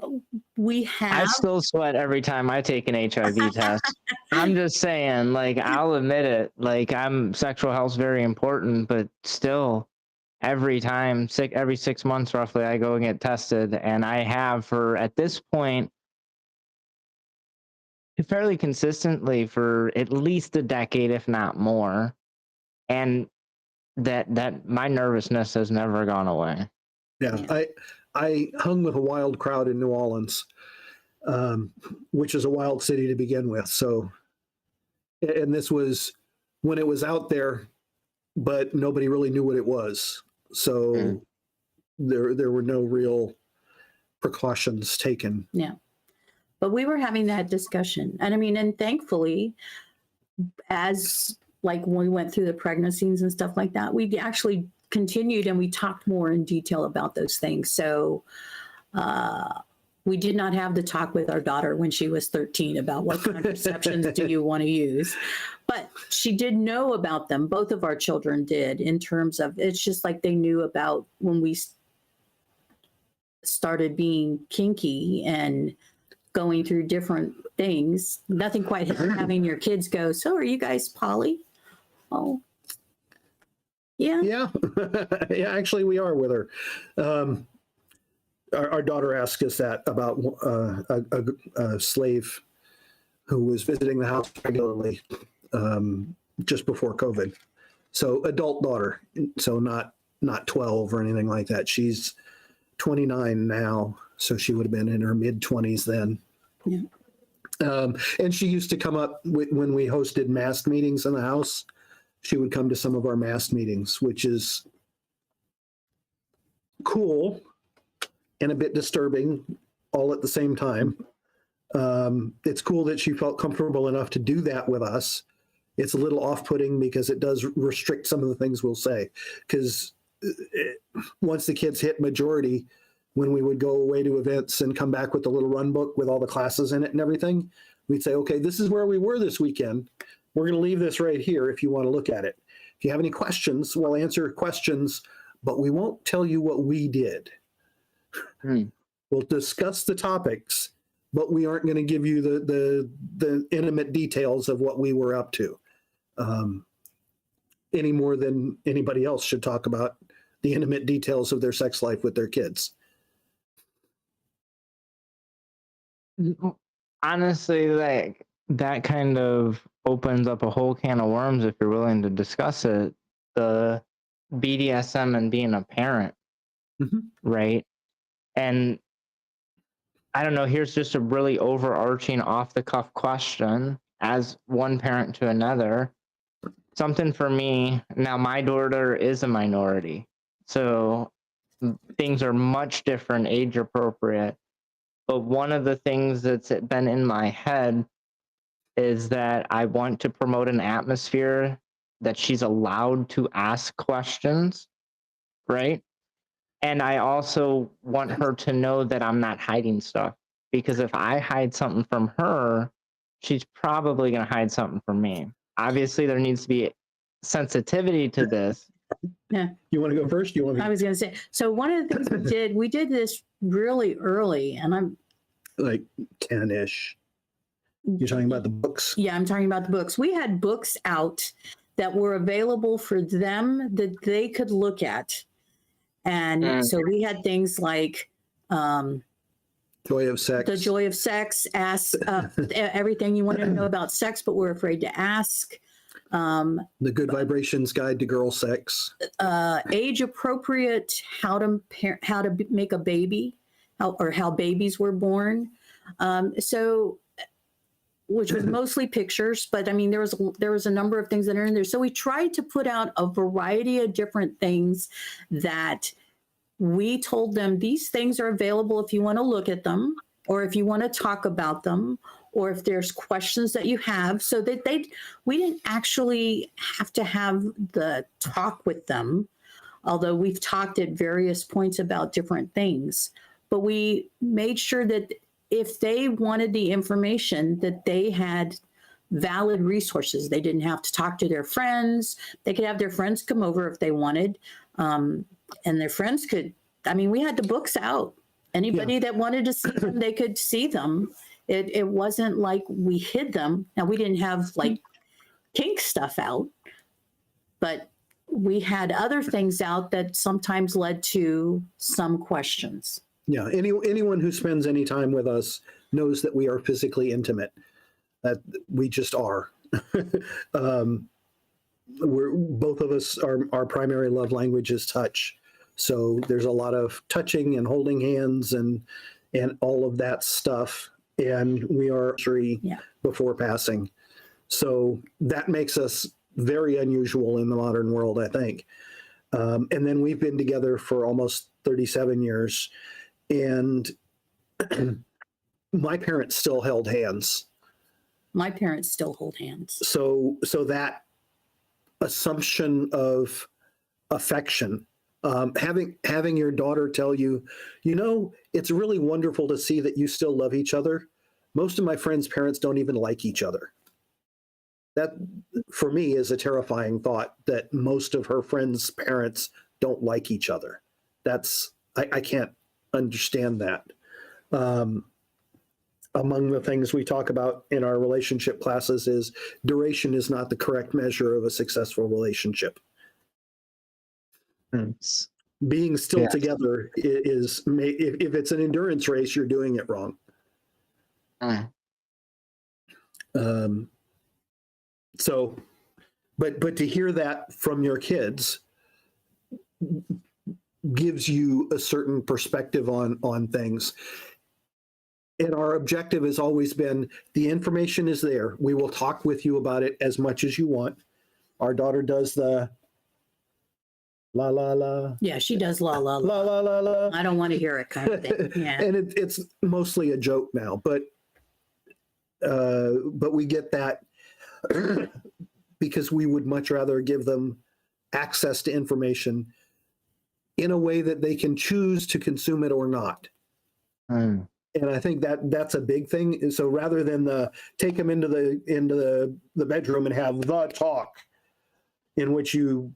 we I have, still sweat every time I take an HIV test. I'm just saying, like, I'll admit it. Like, sexual health's very important, but still, every 6 months roughly, I go and get tested, and I have for at this point fairly consistently for at least a decade, if not more, and that my nervousness has never gone away. Yeah, Yeah. I hung with a wild crowd in New Orleans, which is a wild city to begin with. So, and this was when it was out there, but nobody really knew what it was. So there were no real precautions taken. yeah. But we were having that discussion. And I mean, and thankfully, as like when we went through the pregnancies and stuff like that, we actually continued and we talked more in detail about those things. So we did not have the talk with our daughter when she was 13 about what contraceptions do you want to use. But she did know about them. Both of our children did, in terms of, it's just like they knew about when we started being kinky and going through different things. Nothing quite having your kids go, so are you guys poly? Oh, yeah. Yeah, yeah. Actually, we are with her. Our daughter asked us that about a slave who was visiting the house regularly just before COVID. So adult daughter, so not 12 or anything like that. She's 29 now, so she would have been in her mid-20s then. Yeah. And she used to come up when we hosted mass meetings in the house. She would come to some of our mass meetings, which is cool and a bit disturbing all at the same time. It's cool that she felt comfortable enough to do that with us. It's a little off-putting because it does restrict some of the things we'll say. Because once the kids hit majority, when we would go away to events and come back with the little run book with all the classes in it and everything, we'd say, okay, this is where we were this weekend. We're going to leave this right here if you want to look at it. If you have any questions, we'll answer questions, but we won't tell you what we did. We'll discuss the topics, but we aren't going to give you the intimate details of what we were up to, any more than anybody else should talk about the intimate details of their sex life with their kids. Honestly, like, that kind of opens up a whole can of worms if you're willing to discuss it. The BDSM and being a parent, right? And I don't know, here's just a really overarching off-the-cuff question as one parent to another. Something for me, now my daughter is a minority, so things are much different, age appropriate. But one of the things that's been in my head is that I want to promote an atmosphere that she's allowed to ask questions, right? And I also want her to know that I'm not hiding stuff, because if I hide something from her, she's probably going to hide something from me. Obviously, there needs to be sensitivity to this. Yeah. You want to go first? You want me? I was going to say, so one of the things we did this really early, and I'm like 10-ish. You're talking about the books? Yeah, I'm talking about the books. We had books out that were available for them that they could look at. And so we had things like Joy of Sex. The Joy of Sex, ask everything you want to know about sex, but we're afraid to ask. The Good Vibrations Guide to Girl Sex. Age appropriate, how to make a baby, how babies were born. Which was mostly pictures, but I mean, there was a number of things that are in there. So we tried to put out a variety of different things that we told them, these things are available if you want to look at them, or if you want to talk about them, or if there's questions that you have, so that we didn't actually have to have the talk with them, although we've talked at various points about different things. But we made sure that if they wanted the information, that they had valid resources. They didn't have to talk to their friends. They could have their friends come over if they wanted. And their friends could, I mean, we had the books out. Anybody that wanted to see them, they could see them. It wasn't like we hid them. Now, we didn't have like kink stuff out, but we had other things out that sometimes led to some questions. Yeah, anyone who spends any time with us knows that we are physically intimate. That we just are. We're both of us. Our primary love language is touch, so there's a lot of touching and holding hands and all of that stuff. And we are three before passing, so that makes us very unusual in the modern world, I think. And then we've been together for almost 37 years, and my parents still held hands. My parents still hold hands. So that assumption of affection, having your daughter tell you, it's really wonderful to see that you still love each other. Most of my friends' parents don't even like each other. That, for me, is a terrifying thought, that most of her friends' parents don't like each other. I can't understand that. Among the things we talk about in our relationship classes is duration is not the correct measure of a successful relationship. Being still together is, if it's an endurance race, you're doing it wrong. So, but to hear that from your kids gives you a certain perspective on things. And our objective has always been, the information is there. We will talk with you about it as much as you want. Our daughter does the la, la, la. Yeah, she does la, la, la. La, la, la, la. I don't want to hear it kind of thing. Yeah. And it's mostly a joke now, but we get that because we would much rather give them access to information in a way that they can choose to consume it or not. And I think that's a big thing. So rather than take them into the bedroom and have the talk, in which you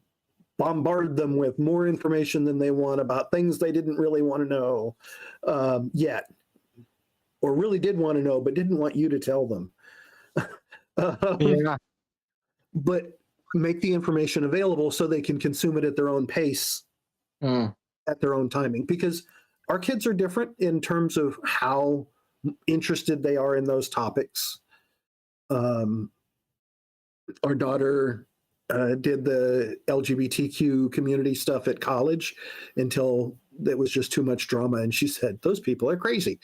bombard them with more information than they want about things they didn't really want to know yet, or really did want to know but didn't want you to tell them. But make the information available so they can consume it at their own pace, at their own timing, because our kids are different in terms of how interested they are in those topics. Our daughter did the LGBTQ community stuff at college until it was just too much drama, and she said, "Those people are crazy."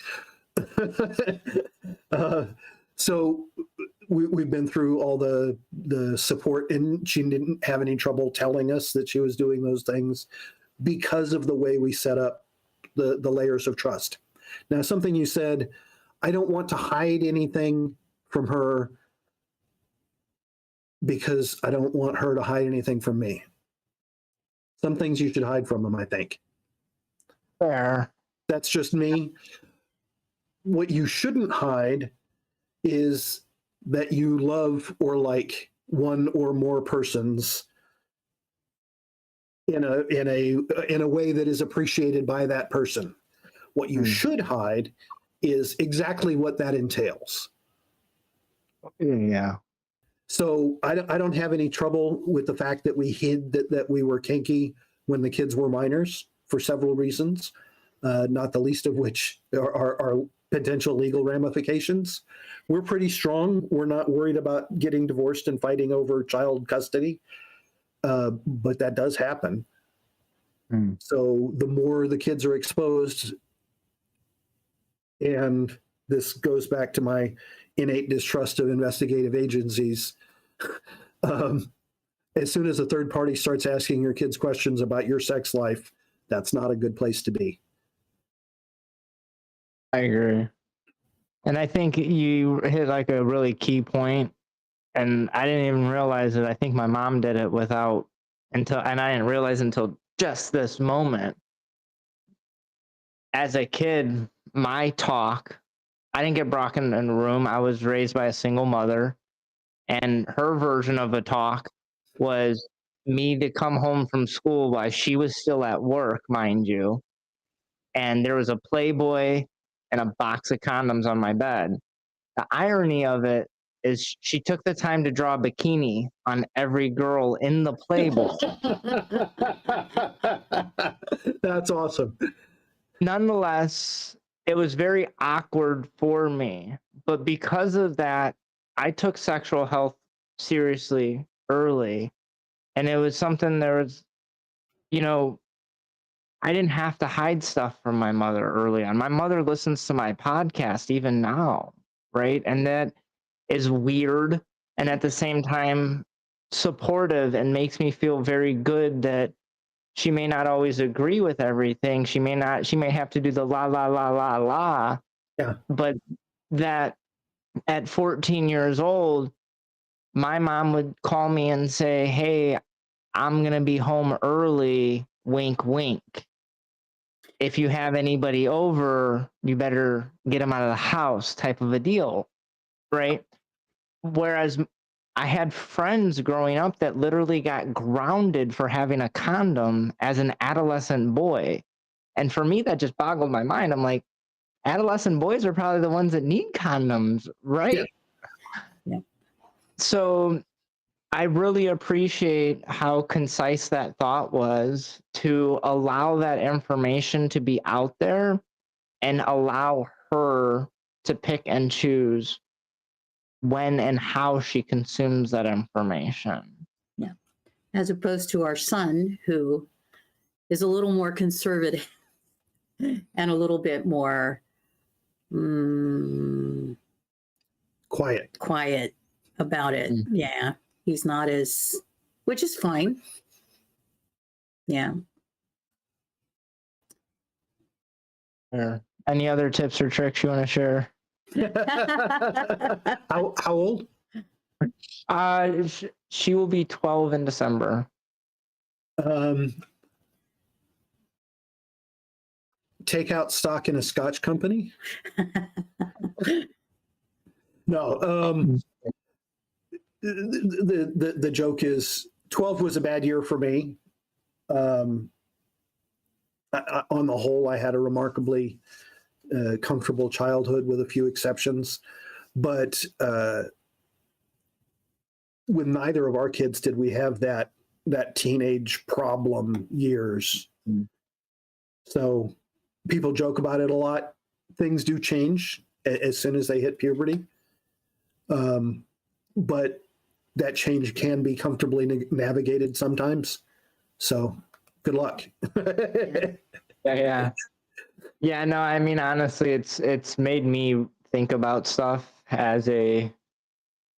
So we've been through all the support, and she didn't have any trouble telling us that she was doing those things because of the way we set up the layers of trust. Now, something you said, I don't want to hide anything from her because I don't want her to hide anything from me. Some things you should hide from them, I think. Fair. That's just me. What you shouldn't hide is that you love or like one or more persons in a way that is appreciated by that person. What you should hide is exactly what that entails. Yeah. So I don't have any trouble with the fact that we hid that we were kinky when the kids were minors for several reasons, not the least of which are potential legal ramifications. We're pretty strong. We're not worried about getting divorced and fighting over child custody. But that does happen. So the more the kids are exposed, and this goes back to my innate distrust of investigative agencies, as soon as a third party starts asking your kids questions about your sex life, that's not a good place to be. I agree. And I think you hit like a really key point, and I didn't even realize it. I think my mom did it and I didn't realize until just this moment. As a kid, my talk, I didn't get brought in a room. I was raised by a single mother, and her version of a talk was me to come home from school while she was still at work, mind you, and there was a Playboy and a box of condoms on my bed. The irony of it is she took the time to draw a bikini on every girl in the Playboy. That's awesome. Nonetheless, it was very awkward for me. But because of that, I took sexual health seriously early. And it was something there was, you know, I didn't have to hide stuff from my mother early on. My mother listens to my podcast even now, right? And that is weird. And at the same time, supportive, and makes me feel very good that she may not always agree with everything. She may have to do the la, la, la, la, la. Yeah. But that at 14 years old, my mom would call me and say, hey, I'm going to be home early, wink, wink. If you have anybody over, you better get them out of the house, type of a deal, right? Whereas I had friends growing up that literally got grounded for having a condom as an adolescent boy. And for me, that just boggled my mind. I'm like, adolescent boys are probably the ones that need condoms, right? Yeah. So I really appreciate how concise that thought was, to allow that information to be out there and allow her to pick and choose when and how she consumes that information. Yeah. As opposed to our son, who is a little more conservative and a little bit more quiet about it. Mm. Yeah. He's not as, which is fine. Yeah. Sure. Any other tips or tricks you want to share? How old? She will be 12 in December. Take out stock in a Scotch company? No. The joke is 12 was a bad year for me. On the whole, I had a remarkably comfortable childhood with a few exceptions. But with neither of our kids did we have that teenage problem years. Mm. So people joke about it a lot. Things do change as soon as they hit puberty. But that change can be comfortably navigated sometimes. So good luck. Yeah. No, I mean, honestly, it's made me think about stuff as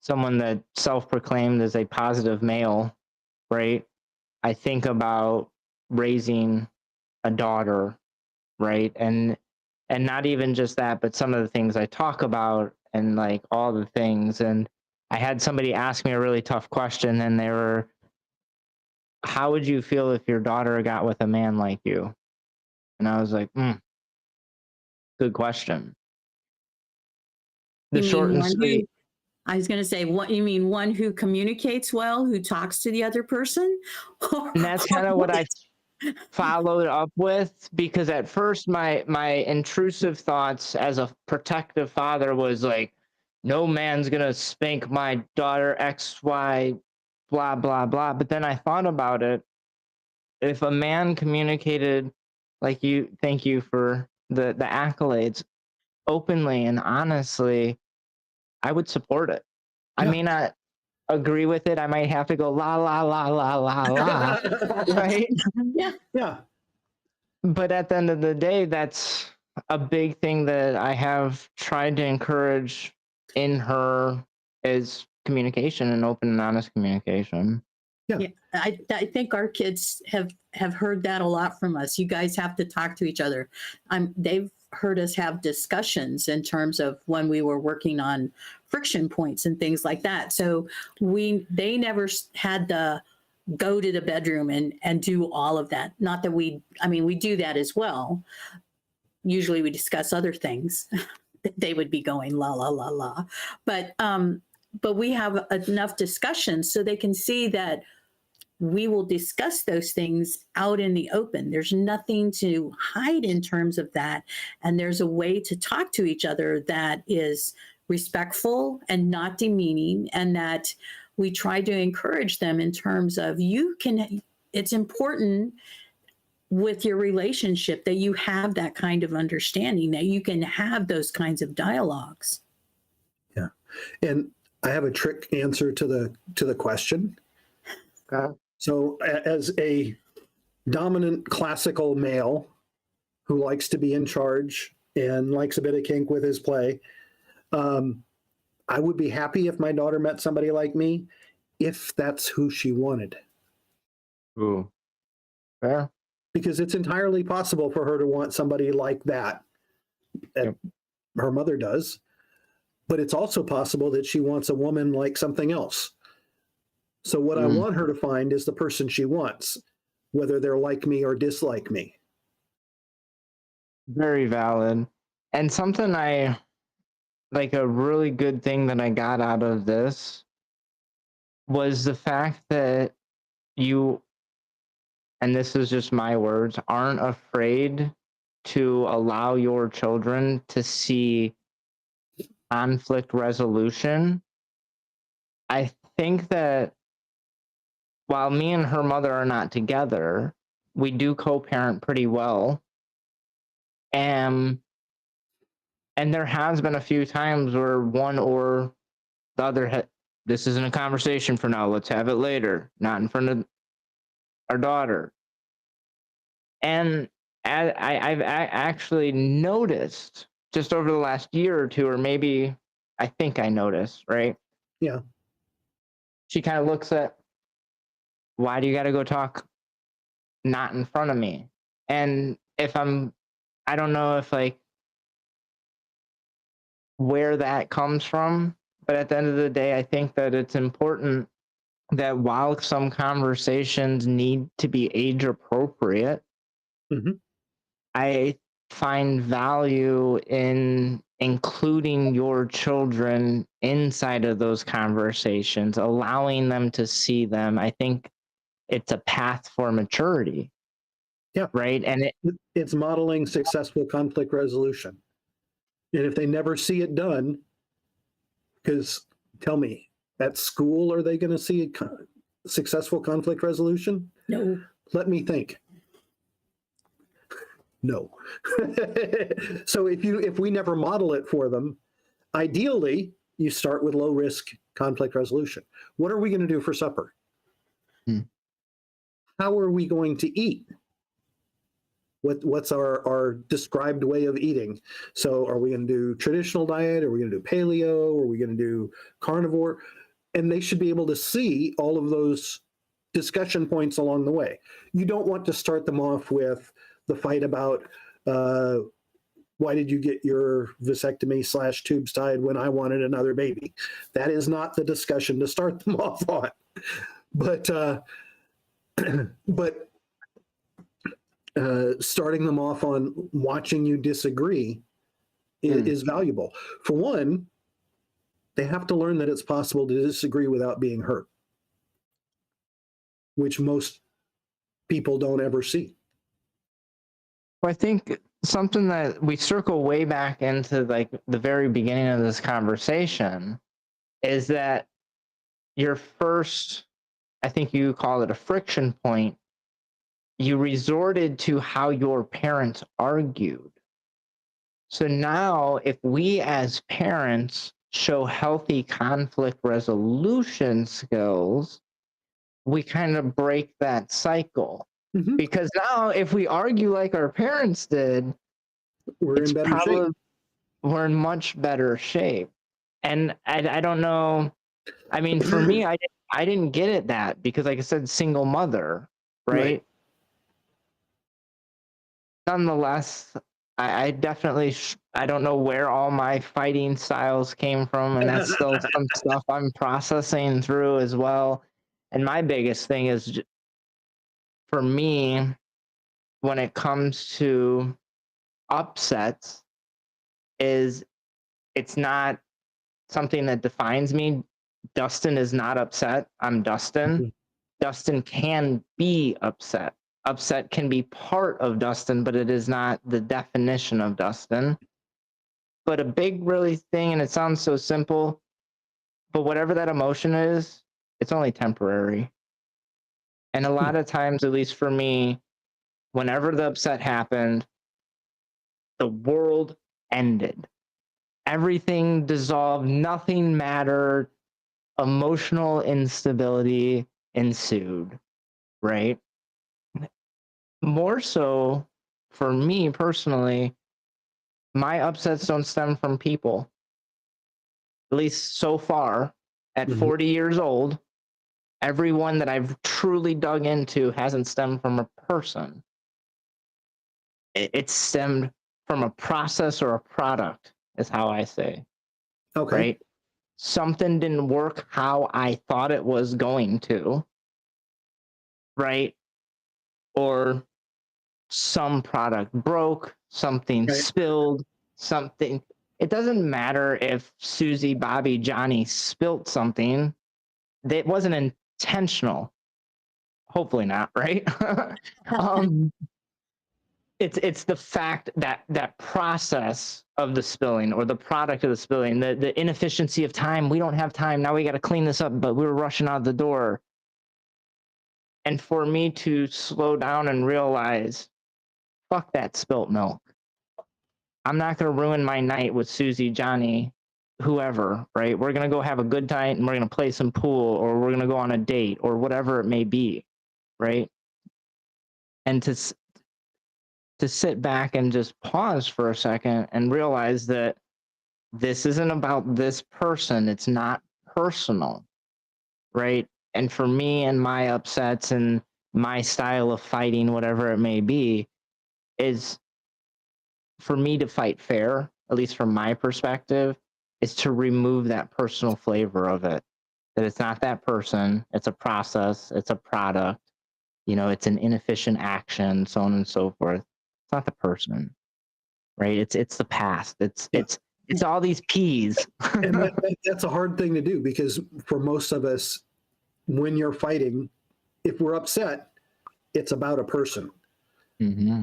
someone that self-proclaimed as a positive male, right? I think about raising a daughter, right? And not even just that, but some of the things I talk about and like all the things. And I had somebody ask me a really tough question, and they were, how would you feel if your daughter got with a man like you? And I was like, good question. The short and sweet. I was going to say, what you mean, one who communicates well, who talks to the other person? And that's kind of what I followed up with, because at first my intrusive thoughts as a protective father was like, no man's going to spank my daughter, XY, blah, blah, blah. But then I thought about it. If a man communicated like you, thank you for the accolades, openly and honestly, I would support it. Yeah. I may not agree with it. I might have to go la la la la la la, right? Yeah. But at the end of the day, that's a big thing that I have tried to encourage in her, is communication, and open and honest communication. Yeah. I think our kids have heard that a lot from us. You guys have to talk to each other. They've heard us have discussions in terms of when we were working on friction points and things like that. So they never had the go to the bedroom and do all of that. Not that we do that as well. Usually we discuss other things. They would be going la la la la, but we have enough discussions so they can see that we will discuss those things out in the open. There's nothing to hide in terms of that. And there's a way to talk to each other that is respectful and not demeaning, and that we try to encourage them in terms of it's important with your relationship that you have that kind of understanding, that you can have those kinds of dialogues. Yeah. And I have a trick answer to the question. Okay. So as a dominant classical male who likes to be in charge and likes a bit of kink with his play, I would be happy if my daughter met somebody like me, if that's who she wanted. Ooh. Fair. Because it's entirely possible for her to want somebody like that. Yep. Her mother does. But it's also possible that she wants a woman like something else. So what I want her to find is the person she wants, whether they're like me or dislike me. Very valid. And something a really good thing that I got out of this was the fact that you, and this is just my words, aren't afraid to allow your children to see conflict resolution. I think that while me and her mother are not together, we do co-parent pretty well. And there has been a few times where one or the other, this isn't a conversation for now, let's have it later, not in front of our daughter. And I've actually noticed just over the last year or two, or maybe I think I noticed, right? Yeah. She kind of looks at, why do you got to go talk not in front of me? And I don't know if where that comes from, but at the end of the day, I think that it's important that while some conversations need to be age appropriate, I find value in including your children inside of those conversations, allowing them to see them. I think it's a path for maturity. Yeah. Right. And it's modeling successful conflict resolution. And if they never see it done, because tell me, at school, are they going to see successful conflict resolution? No. Let me think. No. So if we never model it for them, ideally, you start with low risk conflict resolution. What are we going to do for supper? How are we going to eat? What's our described way of eating? So are we going to do traditional diet? Are we going to do paleo? Are we going to do carnivore? And they should be able to see all of those discussion points along the way. You don't want to start them off with the fight about why did you get your vasectomy / tubes tied when I wanted another baby? That is not the discussion to start them off on. But starting them off on watching you disagree is valuable. For one, they have to learn that it's possible to disagree without being hurt, which most people don't ever see. Well, I think something that we circle way back into the very beginning of this conversation is that your first, I think you call it a friction point, you resorted to how your parents argued. So now if we as parents show healthy conflict resolution skills, we kind of break that cycle. Because now if we argue like our parents did, we're in better shape. We're in much better shape. And I don't know. I mean, for me, I didn't get it that because, like I said, single mother, right? Nonetheless, I definitely, I don't know where all my fighting styles came from. And that's still some stuff I'm processing through as well. And my biggest thing is, for me, when it comes to upsets, is it's not something that defines me. Dustin is not upset. I'm Dustin. Dustin can be upset. Upset can be part of Dustin, but it is not the definition of Dustin. But a big really thing, and it sounds so simple, but whatever that emotion is, it's only temporary. And a lot of times, at least for me, whenever the upset happened, the world ended. Everything dissolved, nothing mattered, emotional instability ensued, right? More so for me personally, my upsets don't stem from people. At least so far, at 40 years old, everyone that I've truly dug into hasn't stemmed from a person. It stemmed from a process or a product, is how I say. Okay. Right? Something didn't work how I thought it was going to, right? Or some product broke, something spilled, something. It doesn't matter if Susie, Bobby, Johnny spilt something. It wasn't intentional. Hopefully not, right? It's the fact that that process of the spilling or the product of the spilling, the inefficiency of time. We don't have time. Now we got to clean this up, but we were rushing out the door. And for me to slow down and realize, fuck that spilt milk. I'm not going to ruin my night with Susie, Johnny, whoever, right? We're going to go have a good time and we're going to play some pool or we're going to go on a date or whatever it may be, right? And to sit back and just pause for a second and realize that this isn't about this person. It's not personal, right? And for me and my upsets and my style of fighting, whatever it may be, is for me to fight fair, at least from my perspective, is to remove that personal flavor of it. That it's not that person, it's a process, it's a product, it's an inefficient action, so on and so forth. It's not the person, right? It's the past. It's all these P's. And that's a hard thing to do because for most of us, when you're fighting, if we're upset, it's about a person. Mm-hmm.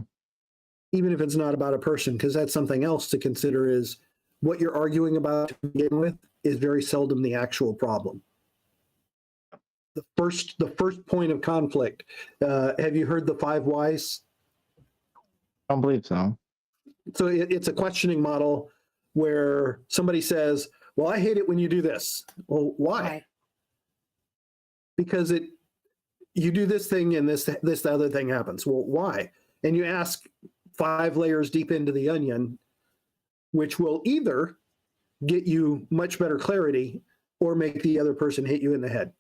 Even if it's not about a person, because that's something else to consider is what you're arguing about to begin with is very seldom the actual problem. The first point of conflict. Have you heard the 5 whys? I don't believe so. So it's a questioning model where somebody says, well, I hate it when you do this. Well, why? Because you do this thing and this other thing happens. Well, why? And you ask 5 layers deep into the onion, which will either get you much better clarity or make the other person hit you in the head.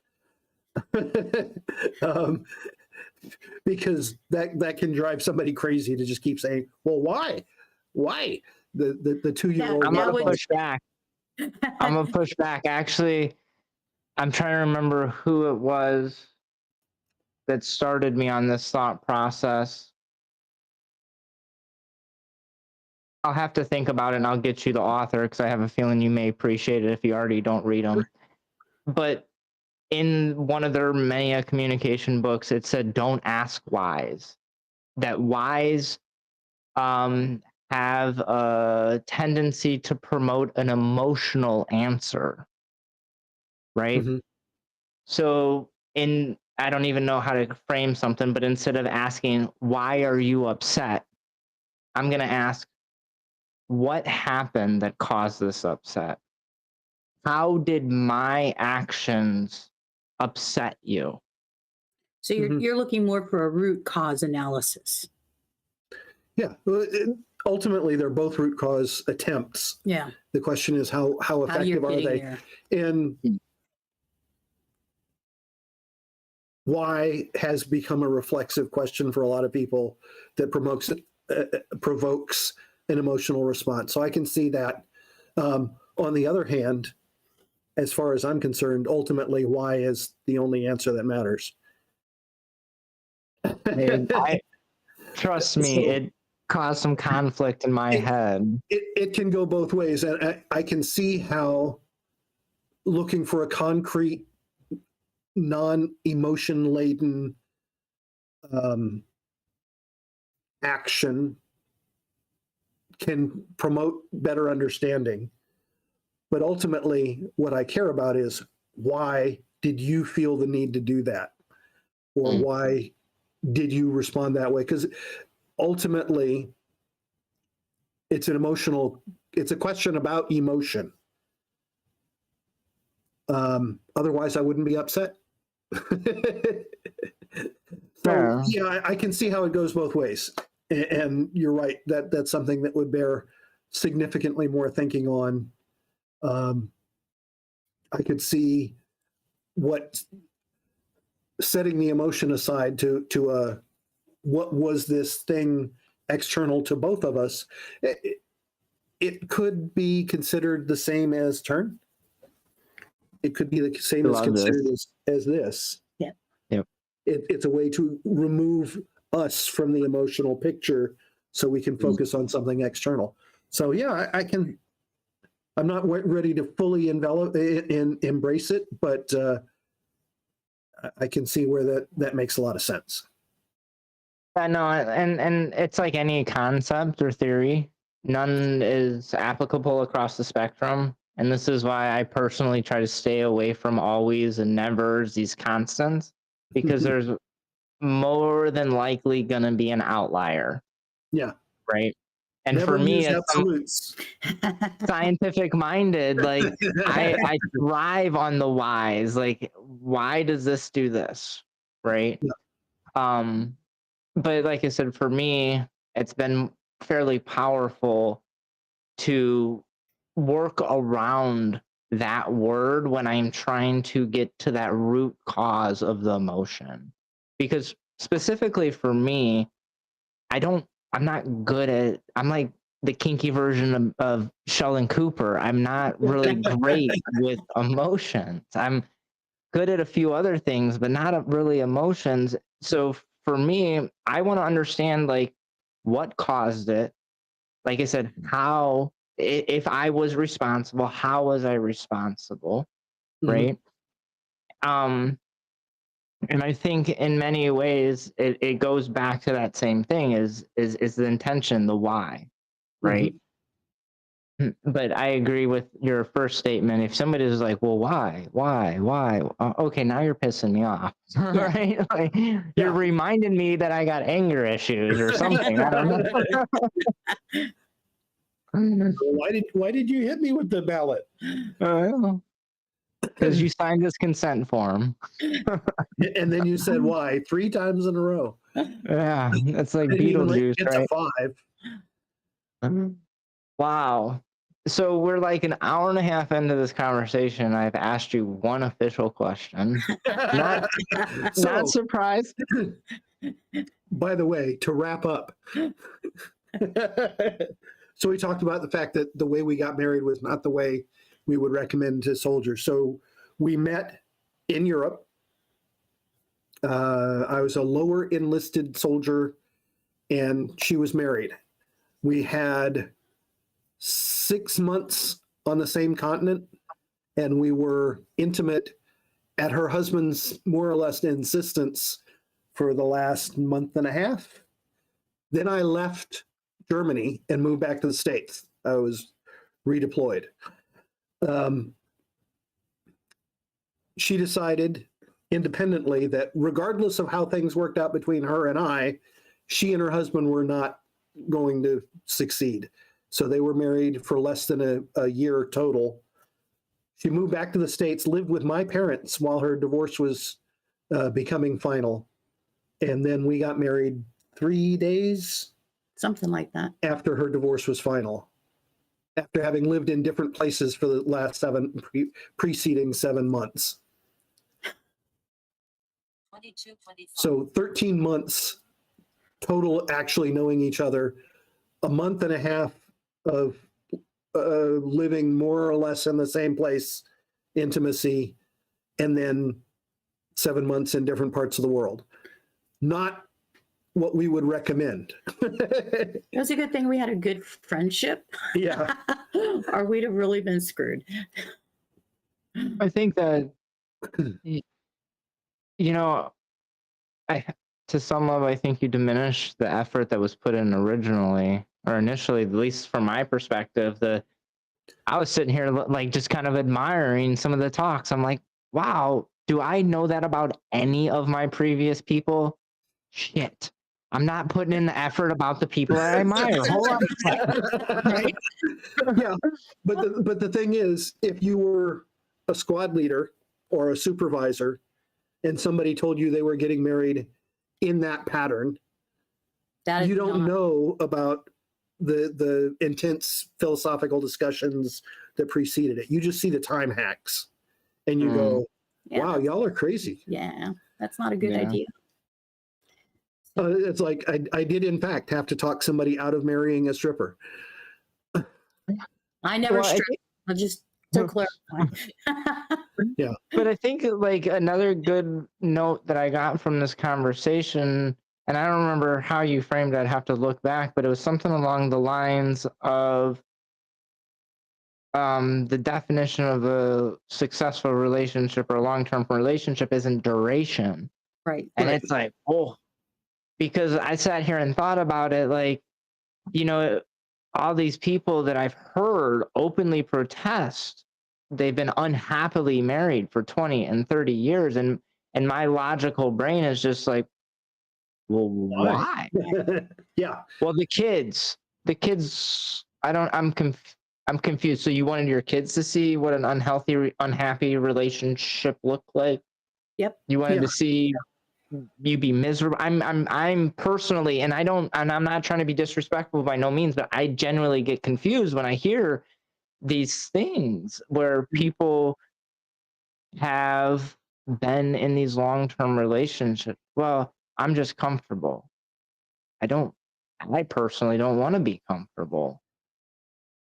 Because that can drive somebody crazy to just keep saying, well, why? The 2-year-old. I'm going to push back. I'm going to push back. Actually, I'm trying to remember who it was that started me on this thought process. I'll have to think about it and I'll get you the author because I have a feeling you may appreciate it if you already don't read them. But in one of their many communication books, it said, don't ask whys. That whys have a tendency to promote an emotional answer, right? Mm-hmm. So I don't even know how to frame something, but instead of asking, why are you upset? I'm going to ask, what happened that caused this upset? How did my actions upset you? So you're looking more for a root cause analysis. Yeah. Ultimately, they're both root cause attempts. Yeah. The question is how effective are they? There. And why has become a reflexive question for a lot of people that provokes an emotional response. So I can see that. On the other hand, as far as I'm concerned, ultimately, why is the only answer that matters. Trust me, it caused some conflict in my head. It can go both ways. And I can see how looking for a concrete non-emotion laden action can promote better understanding. But ultimately, what I care about is, why did you feel the need to do that? Or why did you respond that way? Because ultimately, it's a question about emotion. Otherwise, I wouldn't be upset. So, yeah, I can see how it goes both ways. And you're right, that's something that would bear significantly more thinking on. I could see what setting the emotion aside to what was this thing external to both of us. It could be considered the same as turn. It could be the same as considered as this. Yeah. Yep. It's a way to remove us from the emotional picture so we can focus on something external. So yeah, I'm not ready to fully embrace it, but I can see where that makes a lot of sense. No, and it's like any concept or theory, none is applicable across the spectrum. And this is why I personally try to stay away from always and nevers, these constants, because there's more than likely going to be an outlier. Yeah. Right. And Never for me, use as absolutes. Scientific minded, like I thrive on the whys. Like, why does this do this? Right. Yeah. But like I said, for me, it's been fairly powerful to work around that word when I'm trying to get to that root cause of the emotion. Because specifically for me, I'm not good at, I'm like the kinky version of Sheldon Cooper. I'm not really great with emotions. I'm good at a few other things, but not really emotions. So for me, I want to understand like what caused it. Like I said, how, if I was responsible, how was I responsible? Right. And I think in many ways it goes back to that same thing is the intention, the why, right? But I agree with your first statement. If somebody is like, well, why? Okay, now you're pissing me off, right? Like, you're reminding me that I got anger issues or something. I don't know. Why did you hit me with the ballot? Because you signed this consent form. And then you said why 3 times in a row. Yeah, it's like Beetlejuice, right? 5. Wow. So we're like an hour and a half into this conversation. I've asked you one official question. Not surprised. By the way, to wrap up. So we talked about the fact that the way we got married was not the way we would recommend to soldiers. So we met in Europe. I was a lower enlisted soldier and she was married. We had 6 months on the same continent, and we were intimate at her husband's more or less insistence for the last month and a half. Then I left Germany and moved back to the States. I was redeployed. She decided independently that regardless of how things worked out between her and I, she and her husband were not going to succeed. So they were married for less than a year total. She moved back to the States, lived with my parents while her divorce was becoming final. And then we got married 3 days. Something like that. After her divorce was final. After having lived in different places for the last preceding 7 months. 22, 25. So 13 months total actually knowing each other, a month and a half of living more or less in the same place, intimacy, and then 7 months in different parts of the world. Not what we would recommend. It was a good thing we had a good friendship. Yeah. Or we'd have really been screwed. I think that you know, I to some level, I think you diminish the effort that was put in originally or initially, at least from my perspective. I was sitting here like just kind of admiring some of the talks. I'm like, wow, do I know that about any of my previous people? Shit. I'm not putting in the effort about the people that I admire. Hold on a second. Right? Yeah, but the thing is, if you were a squad leader or a supervisor and somebody told you they were getting married in that pattern, That is you don't not- know about the intense philosophical discussions that preceded it. You just see the time hacks and you go, Yeah. wow, y'all are crazy. Yeah, that's not a good Yeah. idea. It's like I did in fact have to talk somebody out of marrying a stripper. I never Well, I stripped. think- I'll just to clarify. But I think like another good note that I got from this conversation, and I don't remember how you framed it, I'd have to look back, but it was something along the lines of the definition of a successful relationship or a long-term relationship isn't duration. Right. And Right. it's like, oh, because I sat here and thought about it, like, you know, all these people that I've heard openly protest, they've been unhappily married for 20 and 30 years. And my logical brain is just like, well, why? Yeah. Well, the kids, I'm confused. So you wanted your kids to see what an unhappy relationship looked like? Yep. You wanted Yeah. to see you be miserable. I'm personally, and I'm not trying to be disrespectful by no means, but I genuinely get confused when I hear these things where people have been in these long-term relationships. Well, I'm just comfortable. I personally don't want to be comfortable.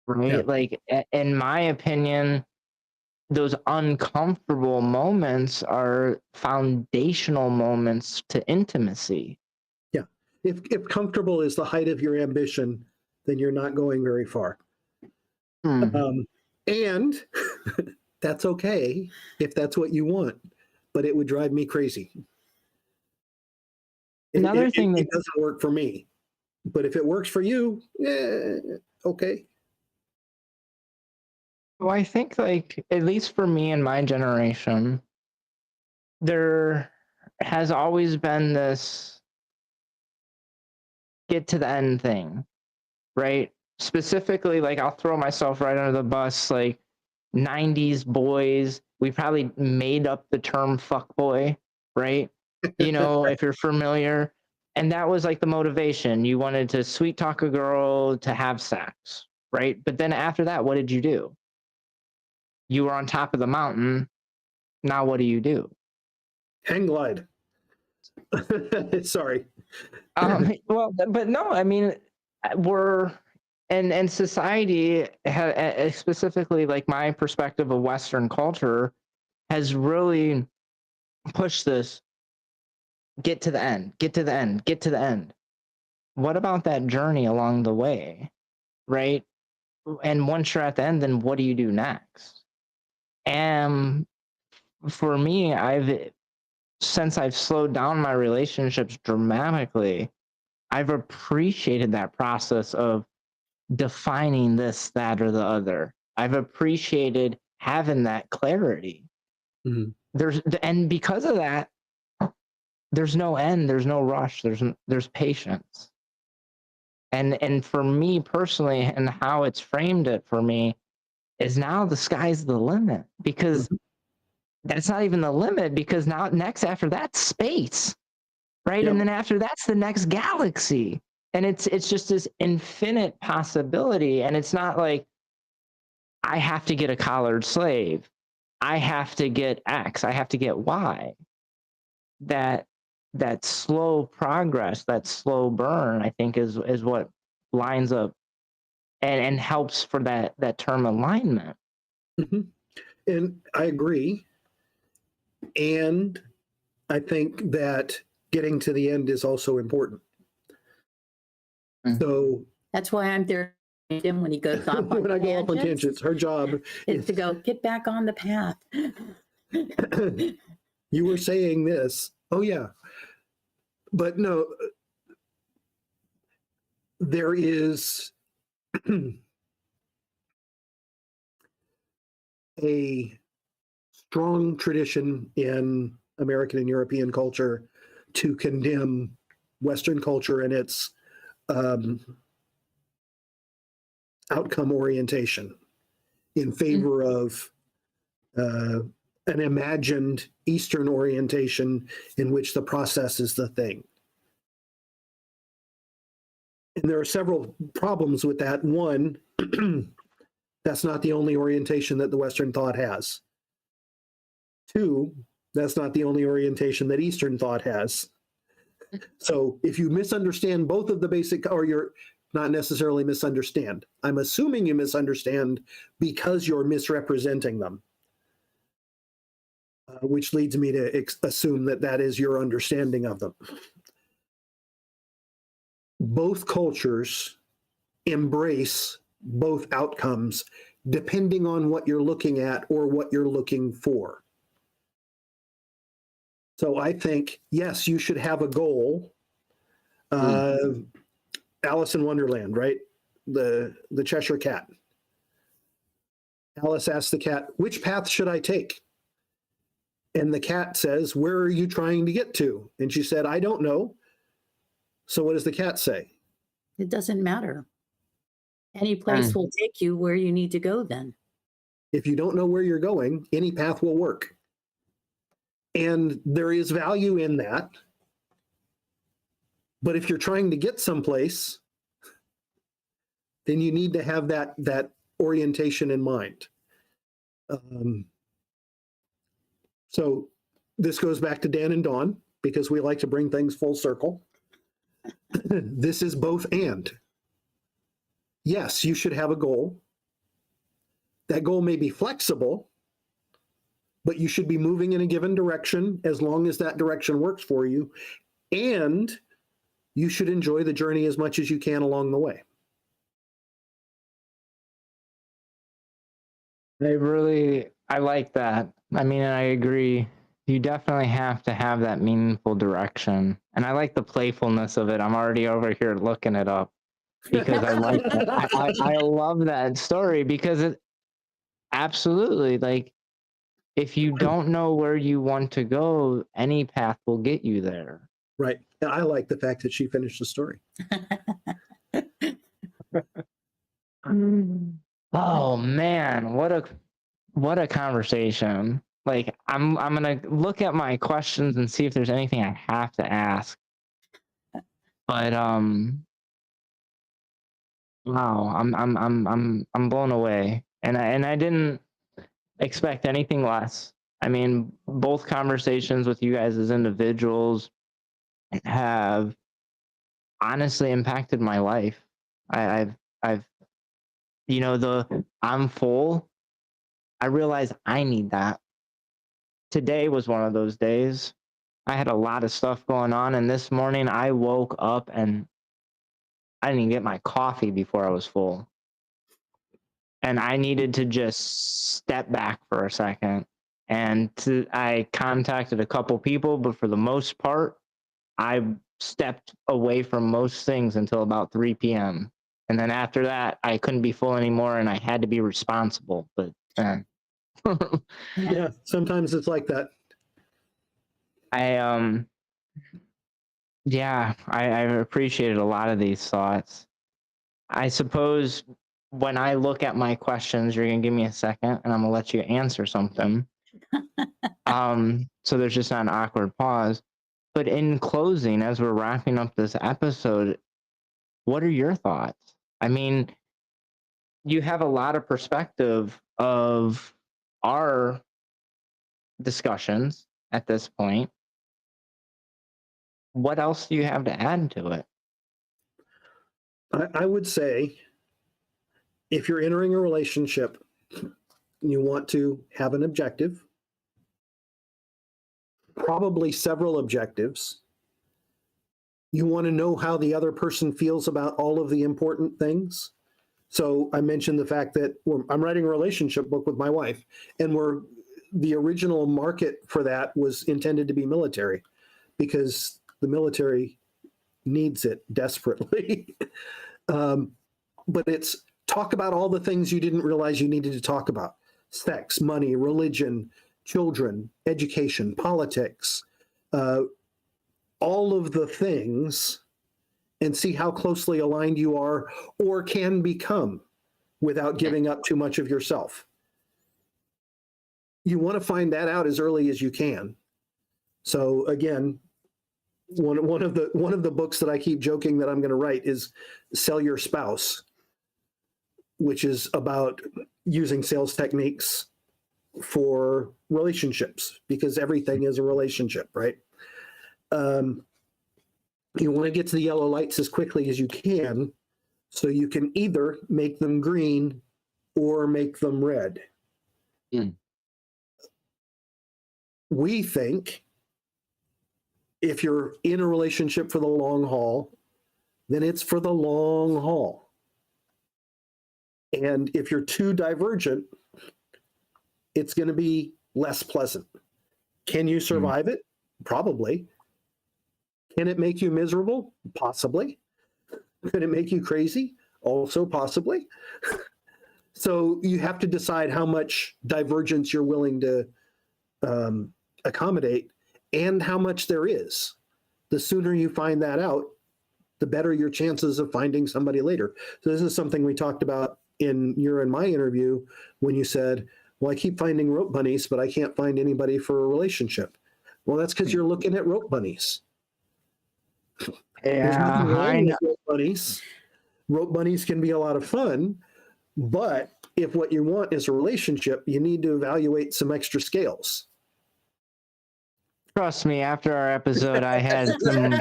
Right? Yeah. Like, in my opinion, those uncomfortable moments are foundational moments to intimacy. Yeah. If comfortable is the height of your ambition, then you're not going very far. And that's okay if that's what you want, but it would drive me crazy. Another thing it doesn't work for me, but if it works for you, okay. Well, I think, like, at least for me and my generation, there has always been this get to the end thing, right? Specifically, like, I'll throw myself right under the bus, like, 90s boys, we probably made up the term fuckboy, right? You know, if you're familiar. And that was like the motivation. You wanted to sweet talk a girl to have sex, right? But then after that, what did you do? You were on top of the mountain. Now what do you do? Hang glide. Sorry. Well, but no, I mean, we're and society, specifically like my perspective of Western culture, has really pushed this get to the end, get to the end, get to the end. What about that journey along the way, right? And once you're at the end, then what do you do next? And for me, since I've slowed down my relationships dramatically, I've appreciated that process of defining this, that, or the other. I've appreciated having that clarity. And because of that, there's no end, there's no rush, there's patience. And for me personally, and how it's framed it for me, is now the sky's the limit, because that's not even the limit, because now next after that's space, right? Yep. And then after that's the next galaxy. And it's just this infinite possibility. And it's not like I have to get a collared slave. I have to get X. I have to get Y. That slow progress, that slow burn, I think is what lines up and helps for that term alignment. And I agree. And I think that getting to the end is also important. So that's why I'm there him when he goes off when I go off on tangents, her job is to go get back on the path. You were saying this. Oh, yeah. But no, there is a strong tradition in American and European culture to condemn Western culture and its outcome orientation in favor of an imagined Eastern orientation in which the process is the thing. And there are several problems with that. One, that's not the only orientation that the Western thought has. Two, that's not the only orientation that Eastern thought has. So if you misunderstand both of the basic, or you're not necessarily misunderstand, I'm assuming you misunderstand because you're misrepresenting them, which leads me to assume that that is your understanding of them. Both cultures embrace both outcomes depending on what you're looking at or what you're looking for. So I think, yes, you should have a goal. Alice in Wonderland, right? The Cheshire Cat. Alice asks the cat, which path should I take? And the cat says, where are you trying to get to? And she said, I don't know. So what does the cat say? It doesn't matter. Any place will take you where you need to go then. If you don't know where you're going, any path will work. And there is value in that. But if you're trying to get someplace, then you need to have that orientation in mind. So this goes back to Dan and Dawn, because we like to bring things full circle. This is both and. Yes, you should have a goal. That goal may be flexible, but you should be moving in a given direction as long as that direction works for you. And you should enjoy the journey as much as you can along the way. I like that. I mean, I agree. You definitely have to have that meaningful direction. And I like the playfulness of it. I'm already over here looking it up because I like that. I love that story because it absolutely, like, if you don't know where you want to go, any path will get you there. Right. And I like the fact that she finished the story. Oh man, what a conversation. Like I'm gonna look at my questions and see if there's anything I have to ask. But wow, I'm blown away. And I didn't expect anything less. I mean, both conversations with you guys as individuals have honestly impacted my life. I've you know, I'm full. I realize I need that. Today was one of those days. I had a lot of stuff going on, and this morning I woke up and I didn't even get my coffee before I was full. And I needed to just step back for a second. And I contacted a couple people, but for the most part, I stepped away from most things until about 3 p.m. And then after that, I couldn't be full anymore, and I had to be responsible. But yeah, sometimes it's like that. I appreciated a lot of these thoughts. I suppose when I look at my questions, you're gonna give me a second, and I'm gonna let you answer something. So there's just not an awkward pause. But in closing, as we're wrapping up this episode, what are your thoughts? I mean, you have a lot of perspective of our discussions at this point. What else do you have to add to it? I would say if you're entering a relationship, you want to have an objective, probably several objectives. You want to know how the other person feels about all of the important things. So I mentioned the fact that I'm writing a relationship book with my wife, and the original market for that was intended to be military, because the military needs it desperately. But it's talk about all the things you didn't realize you needed to talk about: sex, money, religion, children, education, politics, all of the things, and see how closely aligned you are or can become without giving up too much of yourself. You want to find that out as early as you can. So again, one of the books that I keep joking that I'm going to write is Sell Your Spouse, which is about using sales techniques for relationships, because everything is a relationship, right? You want to get to the yellow lights as quickly as you can, so you can either make them green or make them red. Mm. We think if you're in a relationship for the long haul, then it's for the long haul. And if you're too divergent, it's going to be less pleasant. Can you survive it? Probably. Can it make you miserable? Possibly. Could it make you crazy? Also possibly. So you have to decide how much divergence you're willing to accommodate, and how much there is. The sooner you find that out, the better your chances of finding somebody later. So this is something we talked about in your and my interview, when you said, well, I keep finding rope bunnies, but I can't find anybody for a relationship. Well, that's because you're looking at rope bunnies. There's nothing wrong with rope bunnies. Rope bunnies can be a lot of fun, but if what you want is a relationship, you need to evaluate some extra scales. Trust me, after our episode, I had some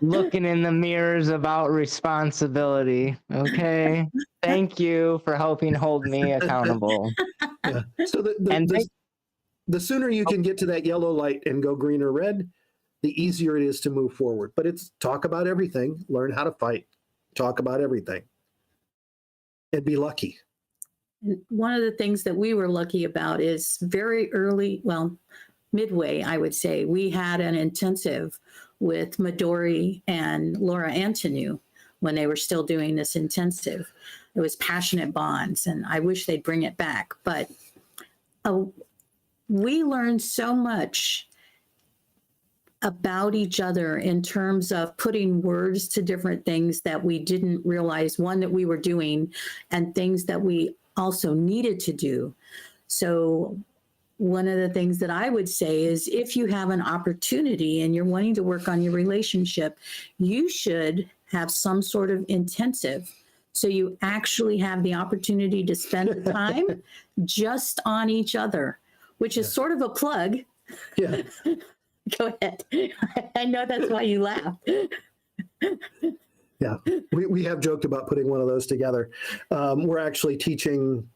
looking in the mirrors about responsibility. Okay. Thank you for helping hold me accountable. Yeah. So And the sooner you can get to that yellow light and go green or red, the easier it is to move forward. But it's talk about everything, learn how to fight, talk about everything, and be lucky. One of the things that we were lucky about is very early, well, midway, I would say, we had an intensive with Midori and Laura Antonou when they were still doing this intensive. It was Passionate Bonds, and I wish they'd bring it back. But we learned so much about each other in terms of putting words to different things that we didn't realize, one, that we were doing, and things that we also needed to do. So one of the things that I would say is, if you have an opportunity and you're wanting to work on your relationship, you should have some sort of intensive, so you actually have the opportunity to spend the time just on each other, which is sort of a plug. Yeah. Go ahead. I know that's why you laugh. Yeah, we have joked about putting one of those together. We're actually teaching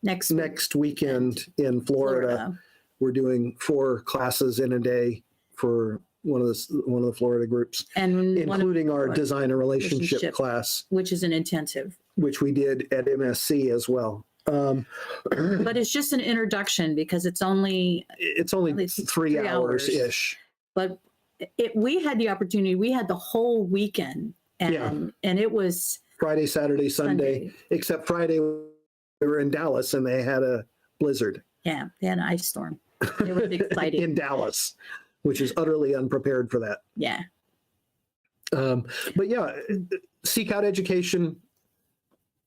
next weekend in Florida. We're doing 4 classes in a day for one of the Florida groups, and including our design a relationship class, which is an intensive, which we did at MSC as well. But it's just an introduction, because it's only 3 hours ish. But we had the opportunity. We had the whole weekend, and it was Friday, Saturday, Sunday. Except Friday we were in Dallas and they had a blizzard. Yeah, they had an ice storm. It was exciting in Dallas, which is utterly unprepared for that. Yeah. But yeah, seek out education.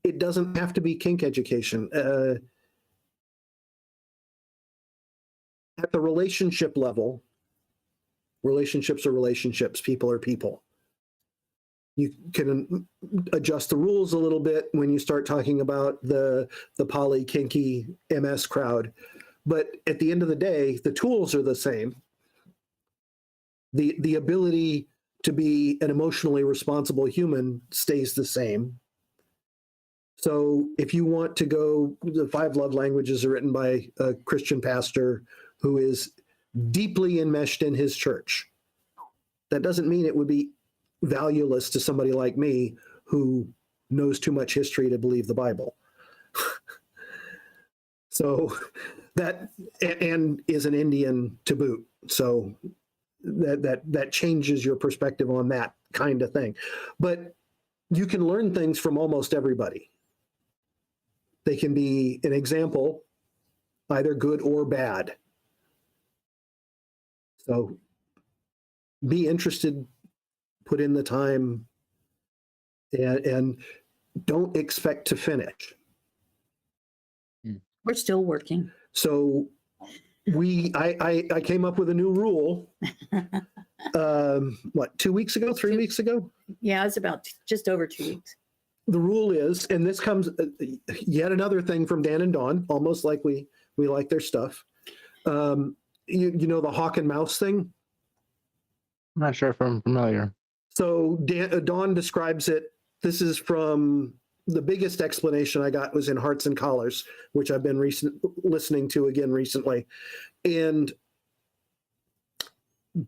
It doesn't have to be kink education. At the relationship level, relationships are relationships, people are people. You can adjust the rules a little bit when you start talking about the poly kinky MS crowd. But at the end of the day, the tools are the same. The ability to be an emotionally responsible human stays the same. So if you want to go, the 5 love languages are written by a Christian pastor who is deeply enmeshed in his church. That doesn't mean it would be valueless to somebody like me who knows too much history to believe the Bible. So that, and is an Indian to boot. So that changes your perspective on that kind of thing. But you can learn things from almost everybody. They can be an example, either good or bad. So be interested, put in the time, and don't expect to finish. We're still working. So I came up with a new rule. What, 2 weeks ago, 3 weeks ago? Yeah, it's about just over 2 weeks. The rule is, and this comes yet another thing from Dan and Dawn, almost like we like their stuff. You know the hawk and mouse thing? I'm not sure if I'm familiar. So Dawn describes it. This is from the biggest explanation I got was in Hearts and Collars, which I've been listening to again recently. And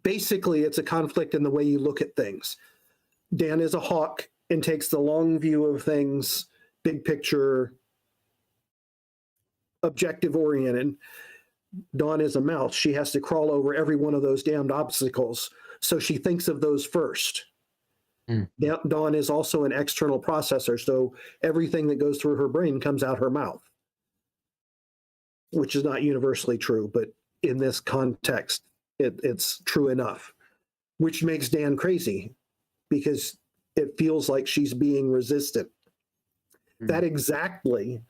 basically, it's a conflict in the way you look at things. Dan is a hawk and takes the long view of things, big picture, objective oriented. Dawn is a mouse. She has to crawl over every one of those damned obstacles. So she thinks of those first. Dawn is also an external processor. So everything that goes through her brain comes out her mouth, which is not universally true, but in this context, it's true enough, which makes Dan crazy because it feels like she's being resistant. That exactly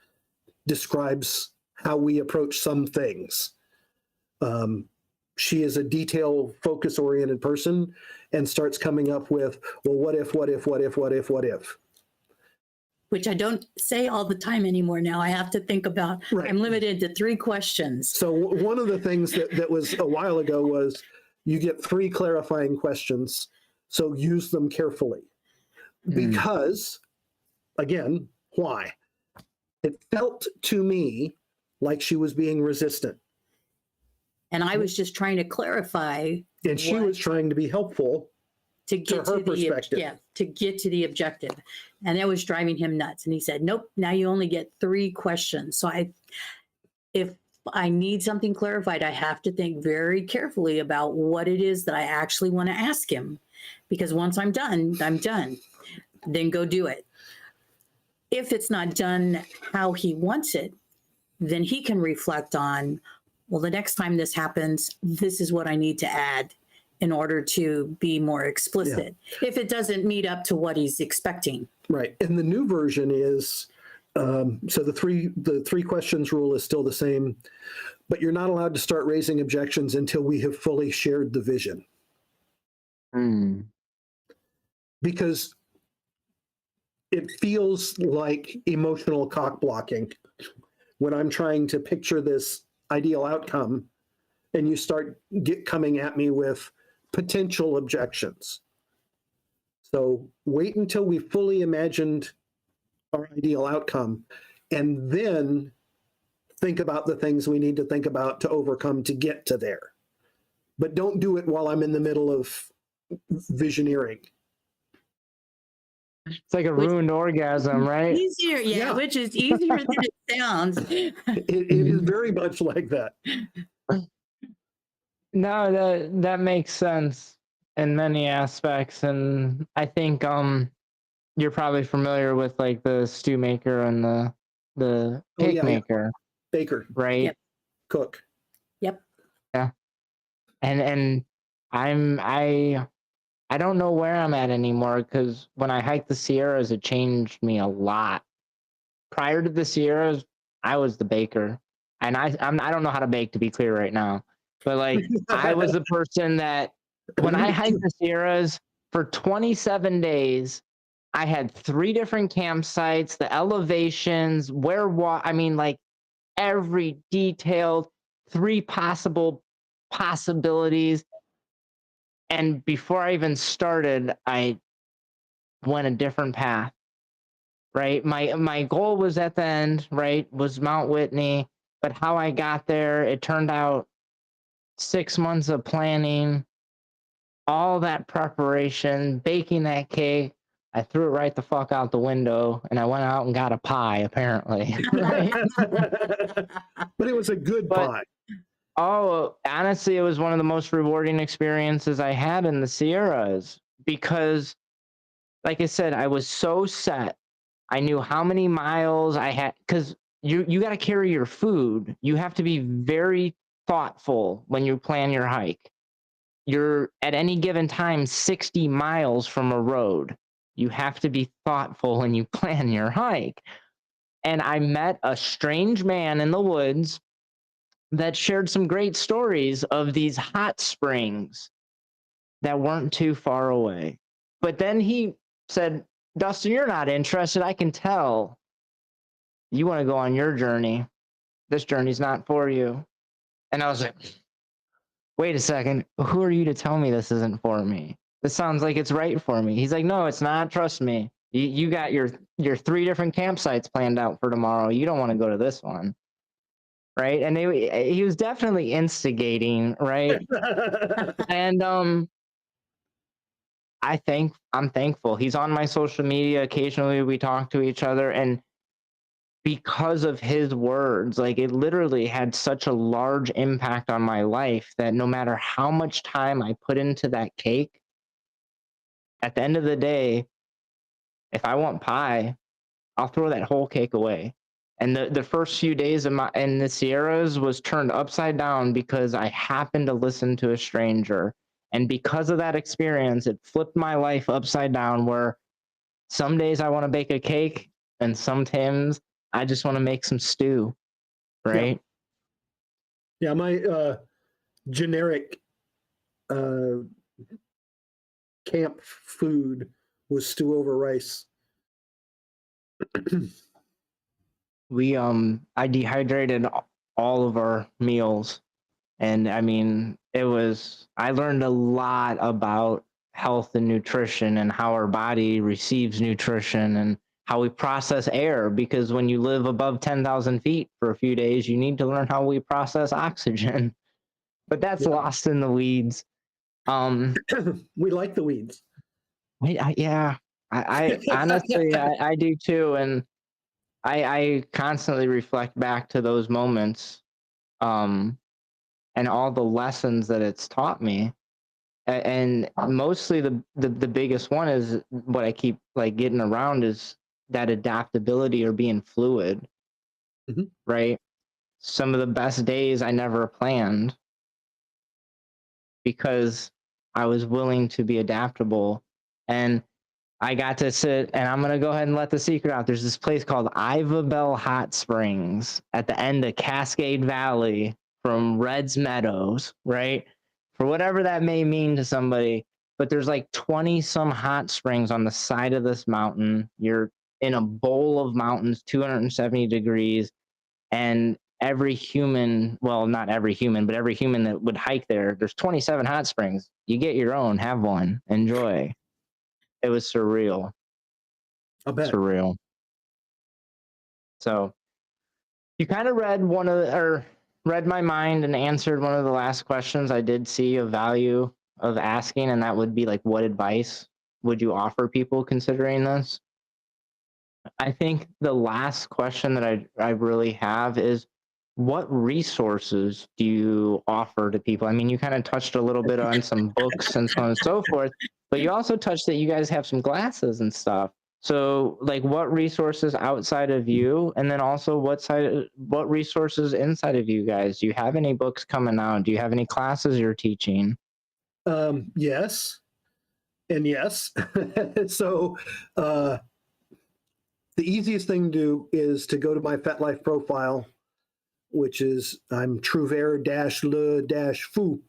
describes how we approach some things. She is a detail focus oriented person and starts coming up with, well, what if? Which I don't say all the time anymore now. I have to think about, Right. I'm limited to 3 questions. So one of the things that was a while ago was you get 3 clarifying questions. So use them carefully. Because, again, why? It felt to me like she was being resistant. And I was just trying to clarify. And she was trying to be helpful to get her to the perspective. to get to the objective. And that was driving him nuts. And he said, nope, now you only get 3 questions. So if I need something clarified, I have to think very carefully about what it is that I actually want to ask him. Because once I'm done, I'm done. Then go do it. If it's not done how he wants it, then he can reflect on, well, the next time this happens, this is what I need to add in order to be more explicit. If it doesn't meet up to what he's expecting. Right. And the new version is, so the three questions rule is still the same, but you're not allowed to start raising objections until we have fully shared the vision. Because it feels like emotional cock blocking when I'm trying to picture this ideal outcome and you start coming at me with potential objections. So wait until we fully imagined our ideal outcome and then think about the things we need to think about to overcome to get to there. But don't do it while I'm in the middle of visioneering. It's like a ruined orgasm, right? Easier, yeah, which is easier than it sounds. It is very much like that. No, that makes sense in many aspects, and I think you're probably familiar with like the stew maker and the cake maker, baker, right? Yep. Cook. Yep. Yeah, and I don't know where I'm at anymore because when I hiked the Sierras, it changed me a lot. Prior to the Sierras, I was the baker, and I don't know how to bake, to be clear right now, but like I was the person that when I hiked the Sierras for 27 days, I had 3 different campsites, the elevations, like every detailed 3 possibilities. And before I even started, I went a different path, right? My goal was at the end, right, was Mount Whitney. But how I got there, it turned out 6 months of planning, all that preparation, baking that cake, I threw it right the fuck out the window, and I went out and got a pie, apparently. Right? But it was a good But pie. oh, honestly, it was one of the most rewarding experiences I had in the Sierras because, like I said, I was so set. I knew how many miles I had because you got to carry your food. You have to be very thoughtful when you plan your hike. You're at any given time 60 miles from a road. You have to be thoughtful when you plan your hike. And I met a strange man in the woods that shared some great stories of these hot springs that weren't too far away. But then he said, Dustin, you're not interested. I can tell. You want to go on your journey. This journey's not for you. And I was like, wait a second. Who are you to tell me this isn't for me? This sounds like it's right for me. He's like, no, it's not. Trust me. You got your 3 different campsites planned out for tomorrow. You don't want to go to this one. Right. And he was definitely instigating. Right. And I'm thankful. He's on my social media. Occasionally we talk to each other, and because of his words, like it literally had such a large impact on my life that no matter how much time I put into that cake, at the end of the day, if I want pie, I'll throw that whole cake away. And the first few days in the Sierras was turned upside down because I happened to listen to a stranger. And because of that experience, it flipped my life upside down, where some days I want to bake a cake and sometimes I just want to make some stew, right? Yeah, my generic camp food was stew over rice. I dehydrated all of our meals. And I mean, I learned a lot about health and nutrition and how our body receives nutrition and how we process air, because when you live above 10,000 feet for a few days, you need to learn how we process oxygen. But that's lost in the weeds. We like the weeds. I honestly, I do too. And I constantly reflect back to those moments, and all the lessons that it's taught me. And mostly the biggest one is what I keep like getting around is that adaptability or being fluid, right? Some of the best days I never planned because I was willing to be adaptable. And I got to sit, and I'm going to go ahead and let the secret out. There's this place called Ivabelle Hot Springs at the end of Cascade Valley from Red's Meadows, right? For whatever that may mean to somebody, but there's like 20 some hot springs on the side of this mountain. You're in a bowl of mountains, 270 degrees, and every human, well, not every human, but every human that would hike there's 27 hot springs. You get your own, have one, enjoy. It was surreal. I bet. Surreal. So you kind of read my mind and answered one of the last questions I did see a value of asking, and that would be like, what advice would you offer people considering this? I think the last question that I really have is, what resources do you offer to people? I mean, you kind of touched a little bit on some books and so on and so forth, but you also touched that you guys have some glasses and stuff. So like, what resources outside of you, and then also what resources inside of you guys? Do you have any books coming out? Do you have any classes you're teaching? Yes and yes. So the easiest thing to do is to go to my FetLife profile, which is I'm Trouvere le Fou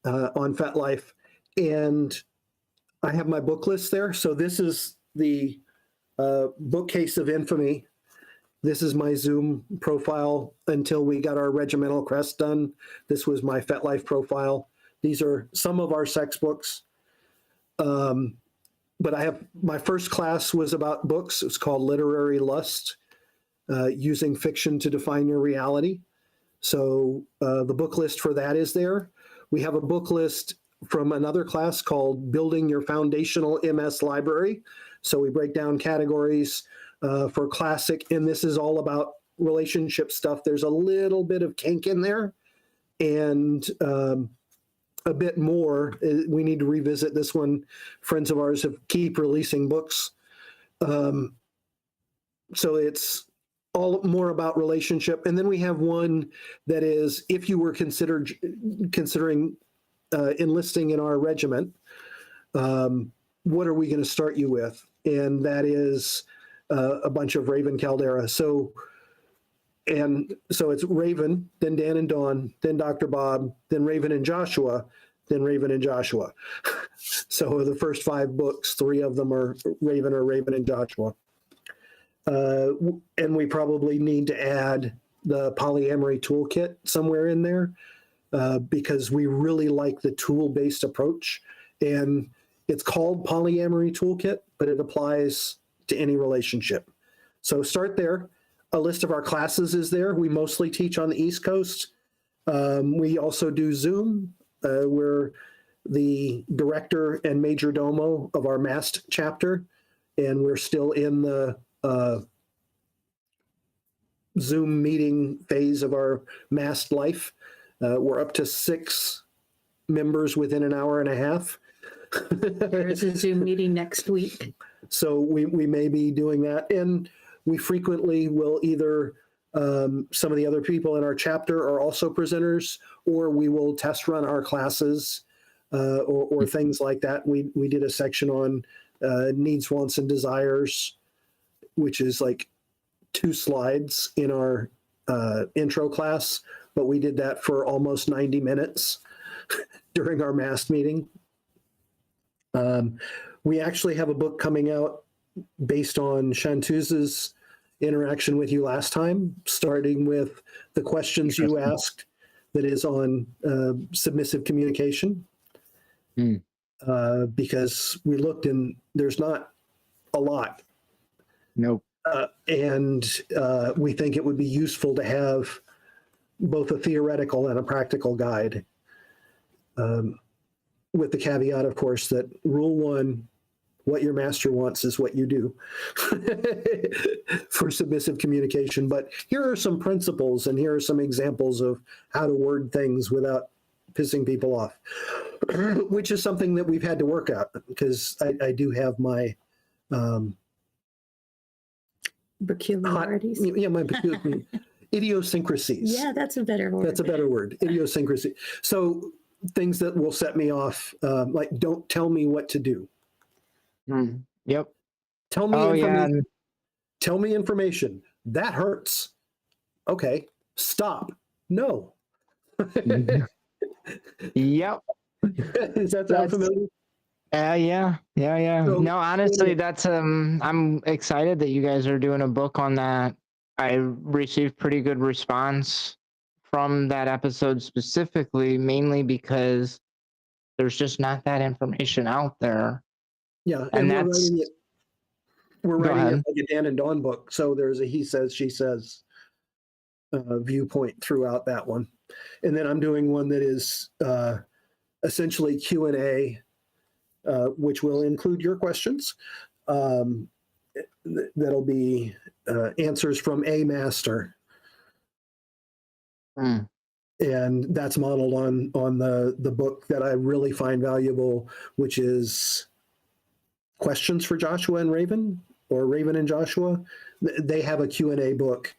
on FetLife, and I have my book list there. So this is the bookcase of infamy. This is my Zoom profile until we got our regimental crest done. This was my FetLife profile. These are some of our sex books. But I have, my first class was about books. It's called Literary Lust, using fiction to define your reality. So the book list for that is there. We have a book list from another class called Building Your Foundational MS Library. So we break down categories for classic, and this is all about relationship stuff. There's a little bit of kink in there, and a bit more. We need to revisit this one. Friends of ours have keep releasing books. So it's all more about relationship. And then we have one that is, if you were considering enlisting in our regiment, what are we going to start you with? And that is a bunch of Raven Caldera. So it's Raven, then Dan and Dawn, then Dr. Bob, then Raven and Joshua, then Raven and Joshua. So the first 5 books, 3 of them are Raven or Raven and Joshua. And we probably need to add the polyamory toolkit somewhere in there because we really like the tool-based approach. And it's called polyamory toolkit, but it applies to any relationship. So start there. A list of our classes is there. We mostly teach on the East Coast. We also do Zoom. We're the director and major domo of our MAST chapter, and we're still in the Zoom meeting phase of our MAST life. We're up to 6 members within an hour and a half. There is a Zoom meeting next week. So we may be doing that. And we frequently will either, some of the other people in our chapter are also presenters, or we will test run our classes or things like that. We did a section on needs, wants, and desires, which is like 2 slides in our intro class, but we did that for almost 90 minutes during our MAST meeting. We actually have a book coming out based on Chanteuse's interaction with you last time, starting with the questions you asked that is on submissive communication. Because we looked and there's not a lot. Nope. And we think it would be useful to have both a theoretical and a practical guide. With the caveat, of course, that rule 1, what your master wants is what you do for submissive communication. But here are some principles and here are some examples of how to word things without pissing people off, which is something that we've had to work out because I do have my peculiarities. My idiosyncrasies. Yeah, that's a better word. That's a better word. Idiosyncrasy. So things that will set me off, like don't tell me what to do. Yep. Tell me information. Yeah. Tell me information. That hurts. Okay. Stop. No. Yep. Is that sound familiar? Yeah. So, no, honestly, that's I'm excited that you guys are doing a book on that. I received pretty good response from that episode specifically, mainly because there's just not that information out there. Yeah, and we're writing it like a Dan and Dawn book. So there's a he says, she says viewpoint throughout that one. And then I'm doing one that is essentially Q&A, which will include your questions. That'll be answers from a master. And that's modeled on the book that I really find valuable, which is Questions for Joshua and Raven, or Raven and Joshua. They have a Q&A book,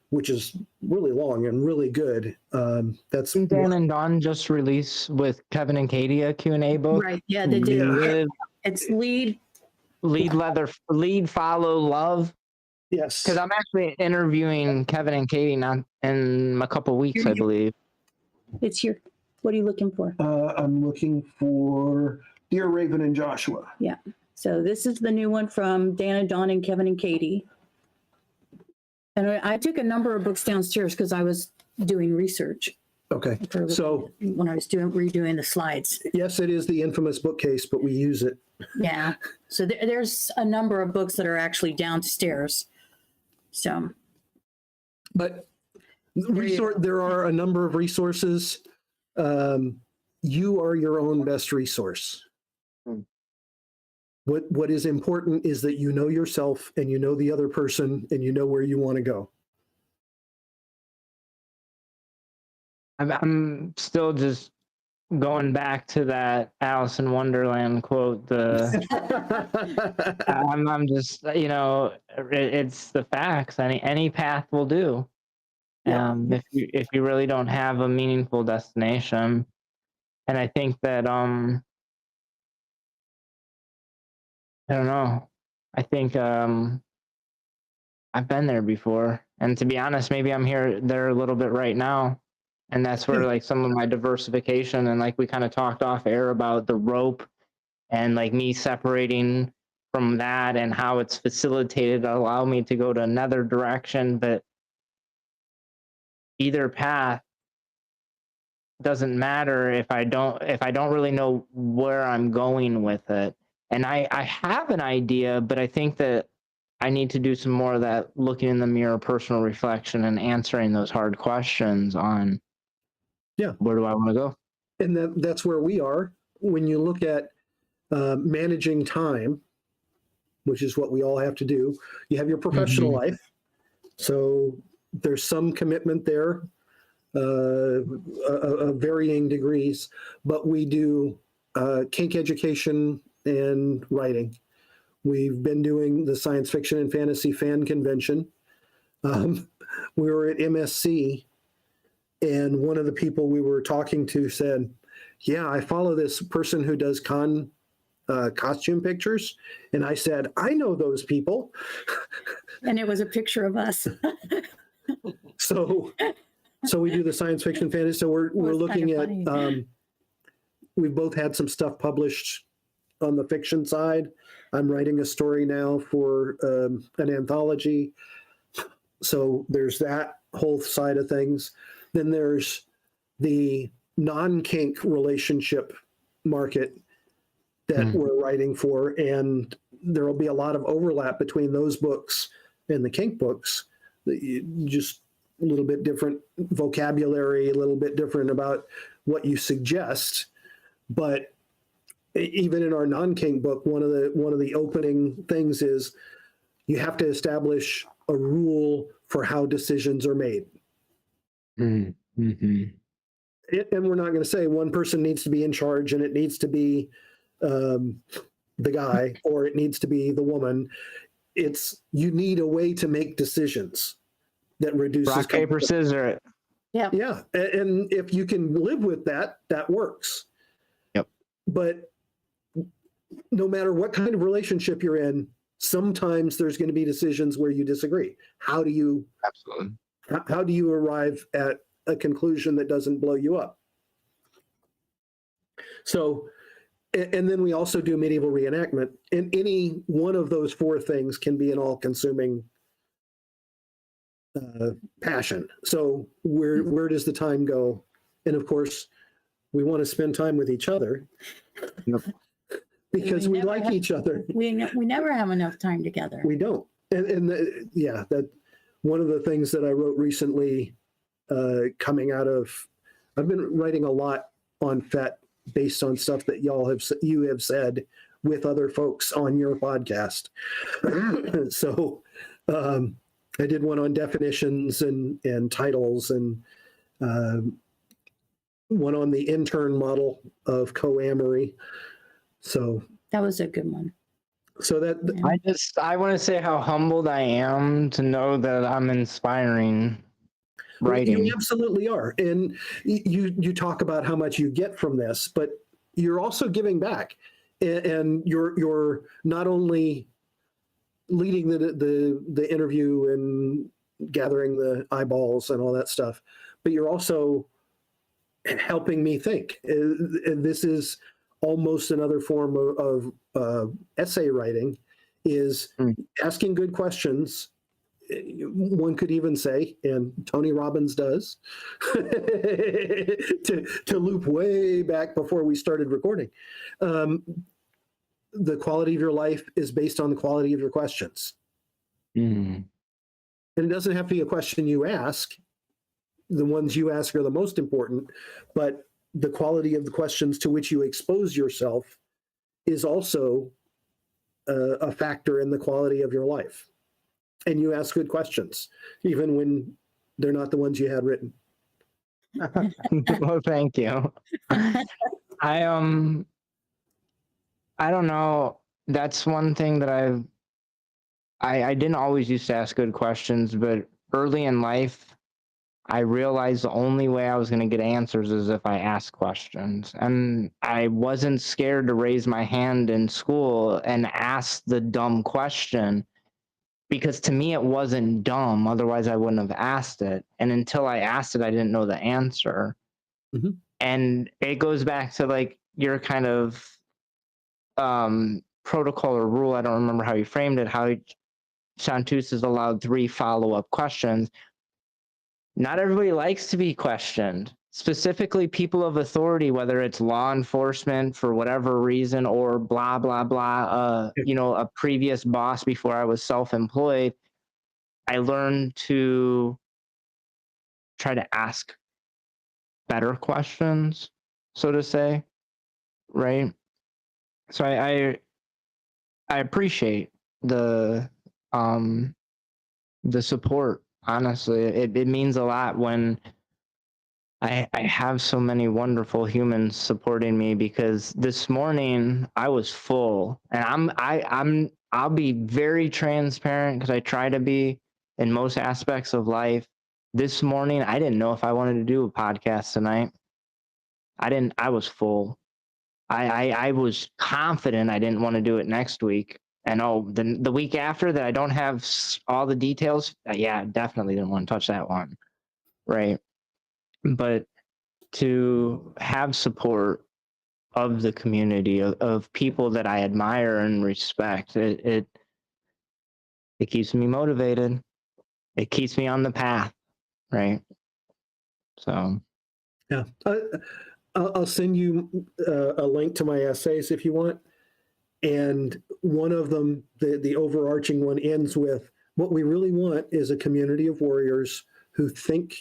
which is really long and really good. That's Dan and Dawn just released with Kevin and Katie a Q&A book. Right. Yeah, they did. It's lead, follow, love. Yes. Because I'm actually interviewing Kevin and Katie now in a couple weeks, I believe. It's here. What are you looking for? I'm looking for Dear Raven and Joshua. Yeah. So this is the new one from Dan and Dawn and Kevin and Katie. And I took a number of books downstairs because I was doing research. Okay. So when I was redoing the slides. Yes, it is the infamous bookcase, but we use it. Yeah. So there's a number of books that are actually downstairs. So. But there are a number of resources. You are your own best resource. What is important is that you know yourself and you know the other person and you know where you want to go. I'm still just going back to that Alice in Wonderland quote. I'm just, it's the facts. Any path will do. Yeah. If you really don't have a meaningful destination, and I think that I don't know. I think I've been there before, and to be honest, maybe I'm there a little bit right now, and that's where like some of my diversification and like we kind of talked off air about the rope and like me separating from that and how it's facilitated to allow me to go to another direction, but either path doesn't matter if I don't really know where I'm going with it. And I have an idea, but I think that I need to do some more of that looking in the mirror, personal reflection, and answering those hard questions on where do I want to go? And that's where we are. When you look at managing time, which is what we all have to do, you have your professional life. So there's some commitment there, of varying degrees, but we do kink education and writing. We've been doing the science fiction and fantasy fan convention. We were at MSC, and one of the people we were talking to said, yeah, I follow this person who does costume pictures. And I said, I know those people. And it was a picture of us. So we do the science fiction fantasy. So we're looking at, we've both had some stuff published on the fiction side. I'm writing a story now for an anthology. So there's that whole side of things. Then there's the non-kink relationship market that we're writing for. And there will be a lot of overlap between those books and the kink books. Just a little bit different vocabulary, a little bit different about what you suggest. But even in our non-kink book, one of the opening things is you have to establish a rule for how decisions are made. Mm-hmm. And we're not going to say one person needs to be in charge and it needs to be the guy or it needs to be the woman. It's you need a way to make decisions that reduces rock, paper, scissors. Yeah. Yeah. And if you can live with that, that works. Yep. But no matter what kind of relationship you're in, sometimes there's going to be decisions where you disagree. How do you arrive at a conclusion that doesn't blow you up? So, and then we also do medieval reenactment, and any one of those four things can be an all-consuming passion. So where does the time go? And of course, we want to spend time with each other. Yep. Because we like each other. We never have enough time together. We don't. And that one of the things that I wrote recently, coming out of, I've been writing a lot on FET based on stuff that you have said with other folks on your podcast. So I did one on definitions and titles, and one on the intern model of co-amory. So that was a good one. So that I want to say how humbled I am to know that I'm inspiring writing. You absolutely are. And you talk about how much you get from this, but you're also giving back. And you're not only leading the interview and gathering the eyeballs and all that stuff, but you're also helping me think. And this is almost another form of essay writing, is asking good questions. One could even say, and Tony Robbins does, to loop way back before we started recording, the quality of your life is based on the quality of your questions. And it doesn't have to be a question you ask. The ones you ask are the most important, but the quality of the questions to which you expose yourself is also a factor in the quality of your life. And you ask good questions, even when they're not the ones you had written. Well, thank you. I don't know. That's one thing that I didn't always used to ask good questions, but early in life, I realized the only way I was going to get answers is if I asked questions. And I wasn't scared to raise my hand in school and ask the dumb question, because to me it wasn't dumb. Otherwise, I wouldn't have asked it. And until I asked it, I didn't know the answer. Mm-hmm. And it goes back to like your kind of protocol or rule. I don't remember how you framed it, how Chanteuse is allowed 3 follow-up questions. Not everybody likes to be questioned, specifically people of authority, whether it's law enforcement for whatever reason or blah, blah, blah, a previous boss before I was self-employed. I learned to try to ask better questions, so to say, right? So I appreciate the support. Honestly, it means a lot when I have so many wonderful humans supporting me, because this morning I was full, and I'll be very transparent because I try to be in most aspects of life. This morning I didn't know if I wanted to do a podcast tonight. I was full. I was confident I didn't want to do it next week. And the week after that, I don't have all the details. Yeah, definitely didn't want to touch that one. Right. But to have support of the community, of people that I admire and respect, it keeps me motivated. It keeps me on the path. Right. So. Yeah. I'll send you a link to my essays if you want. And one of them, the overarching one, ends with, what we really want is a community of warriors who think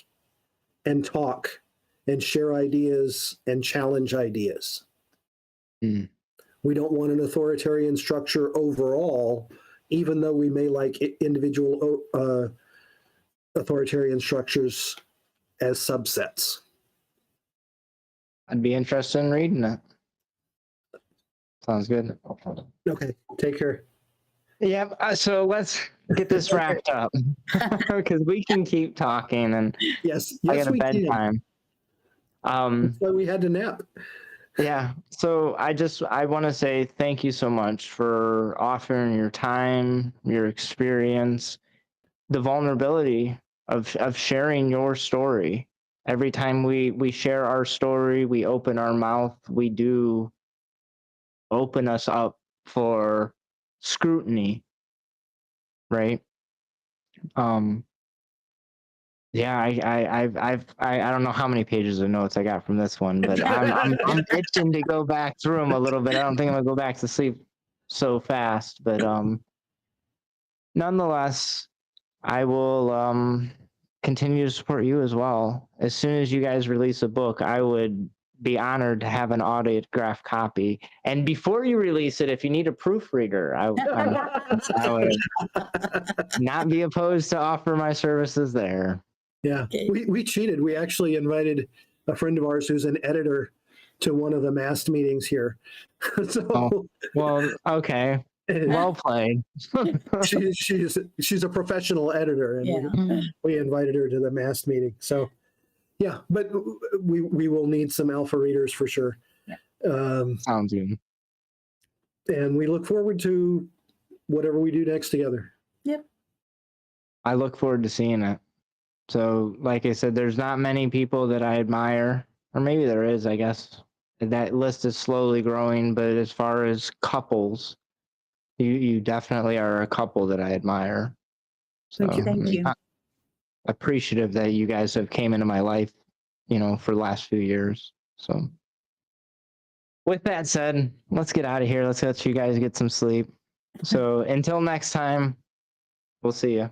and talk and share ideas and challenge ideas. Mm. We don't want an authoritarian structure overall, even though we may like individual authoritarian structures as subsets. I'd be interested in reading it. Sounds good. Okay, take care. Yeah, so let's get this wrapped up, because we can keep talking, and Yes, I got a we bedtime. That's why we had to nap. Yeah, so I want to say thank you so much for offering your time, your experience, the vulnerability of sharing your story. Every time we share our story, we open our mouth, we do open us up for scrutiny, right? Yeah, I don't know how many pages of notes I got from this one, but I'm itching to go back through them a little bit. I don't think I'm gonna go back to sleep so fast, but nonetheless, I will continue to support you as well. As soon as you guys release a book, I would be honored to have an autographed copy. And before you release it, if you need a proofreader, I would not be opposed to offer my services there. Yeah, Okay. we cheated. We actually invited a friend of ours who's an editor to one of the mass meetings here. So, well, okay. Well played. she's a professional editor, and we invited her to the mass meeting. So, yeah, but we will need some alpha readers for sure. Sounds good. And we look forward to whatever we do next together. Yep. I look forward to seeing it. So, like I said, there's not many people that I admire, or maybe there is, I guess. That list is slowly growing, but as far as couples, you definitely are a couple that I admire. So, Thank you. I'm appreciative that you guys have came into my life, for the last few years. So, with that said, let's get out of here. Let's let you guys get some sleep. So, until next time, we'll see you.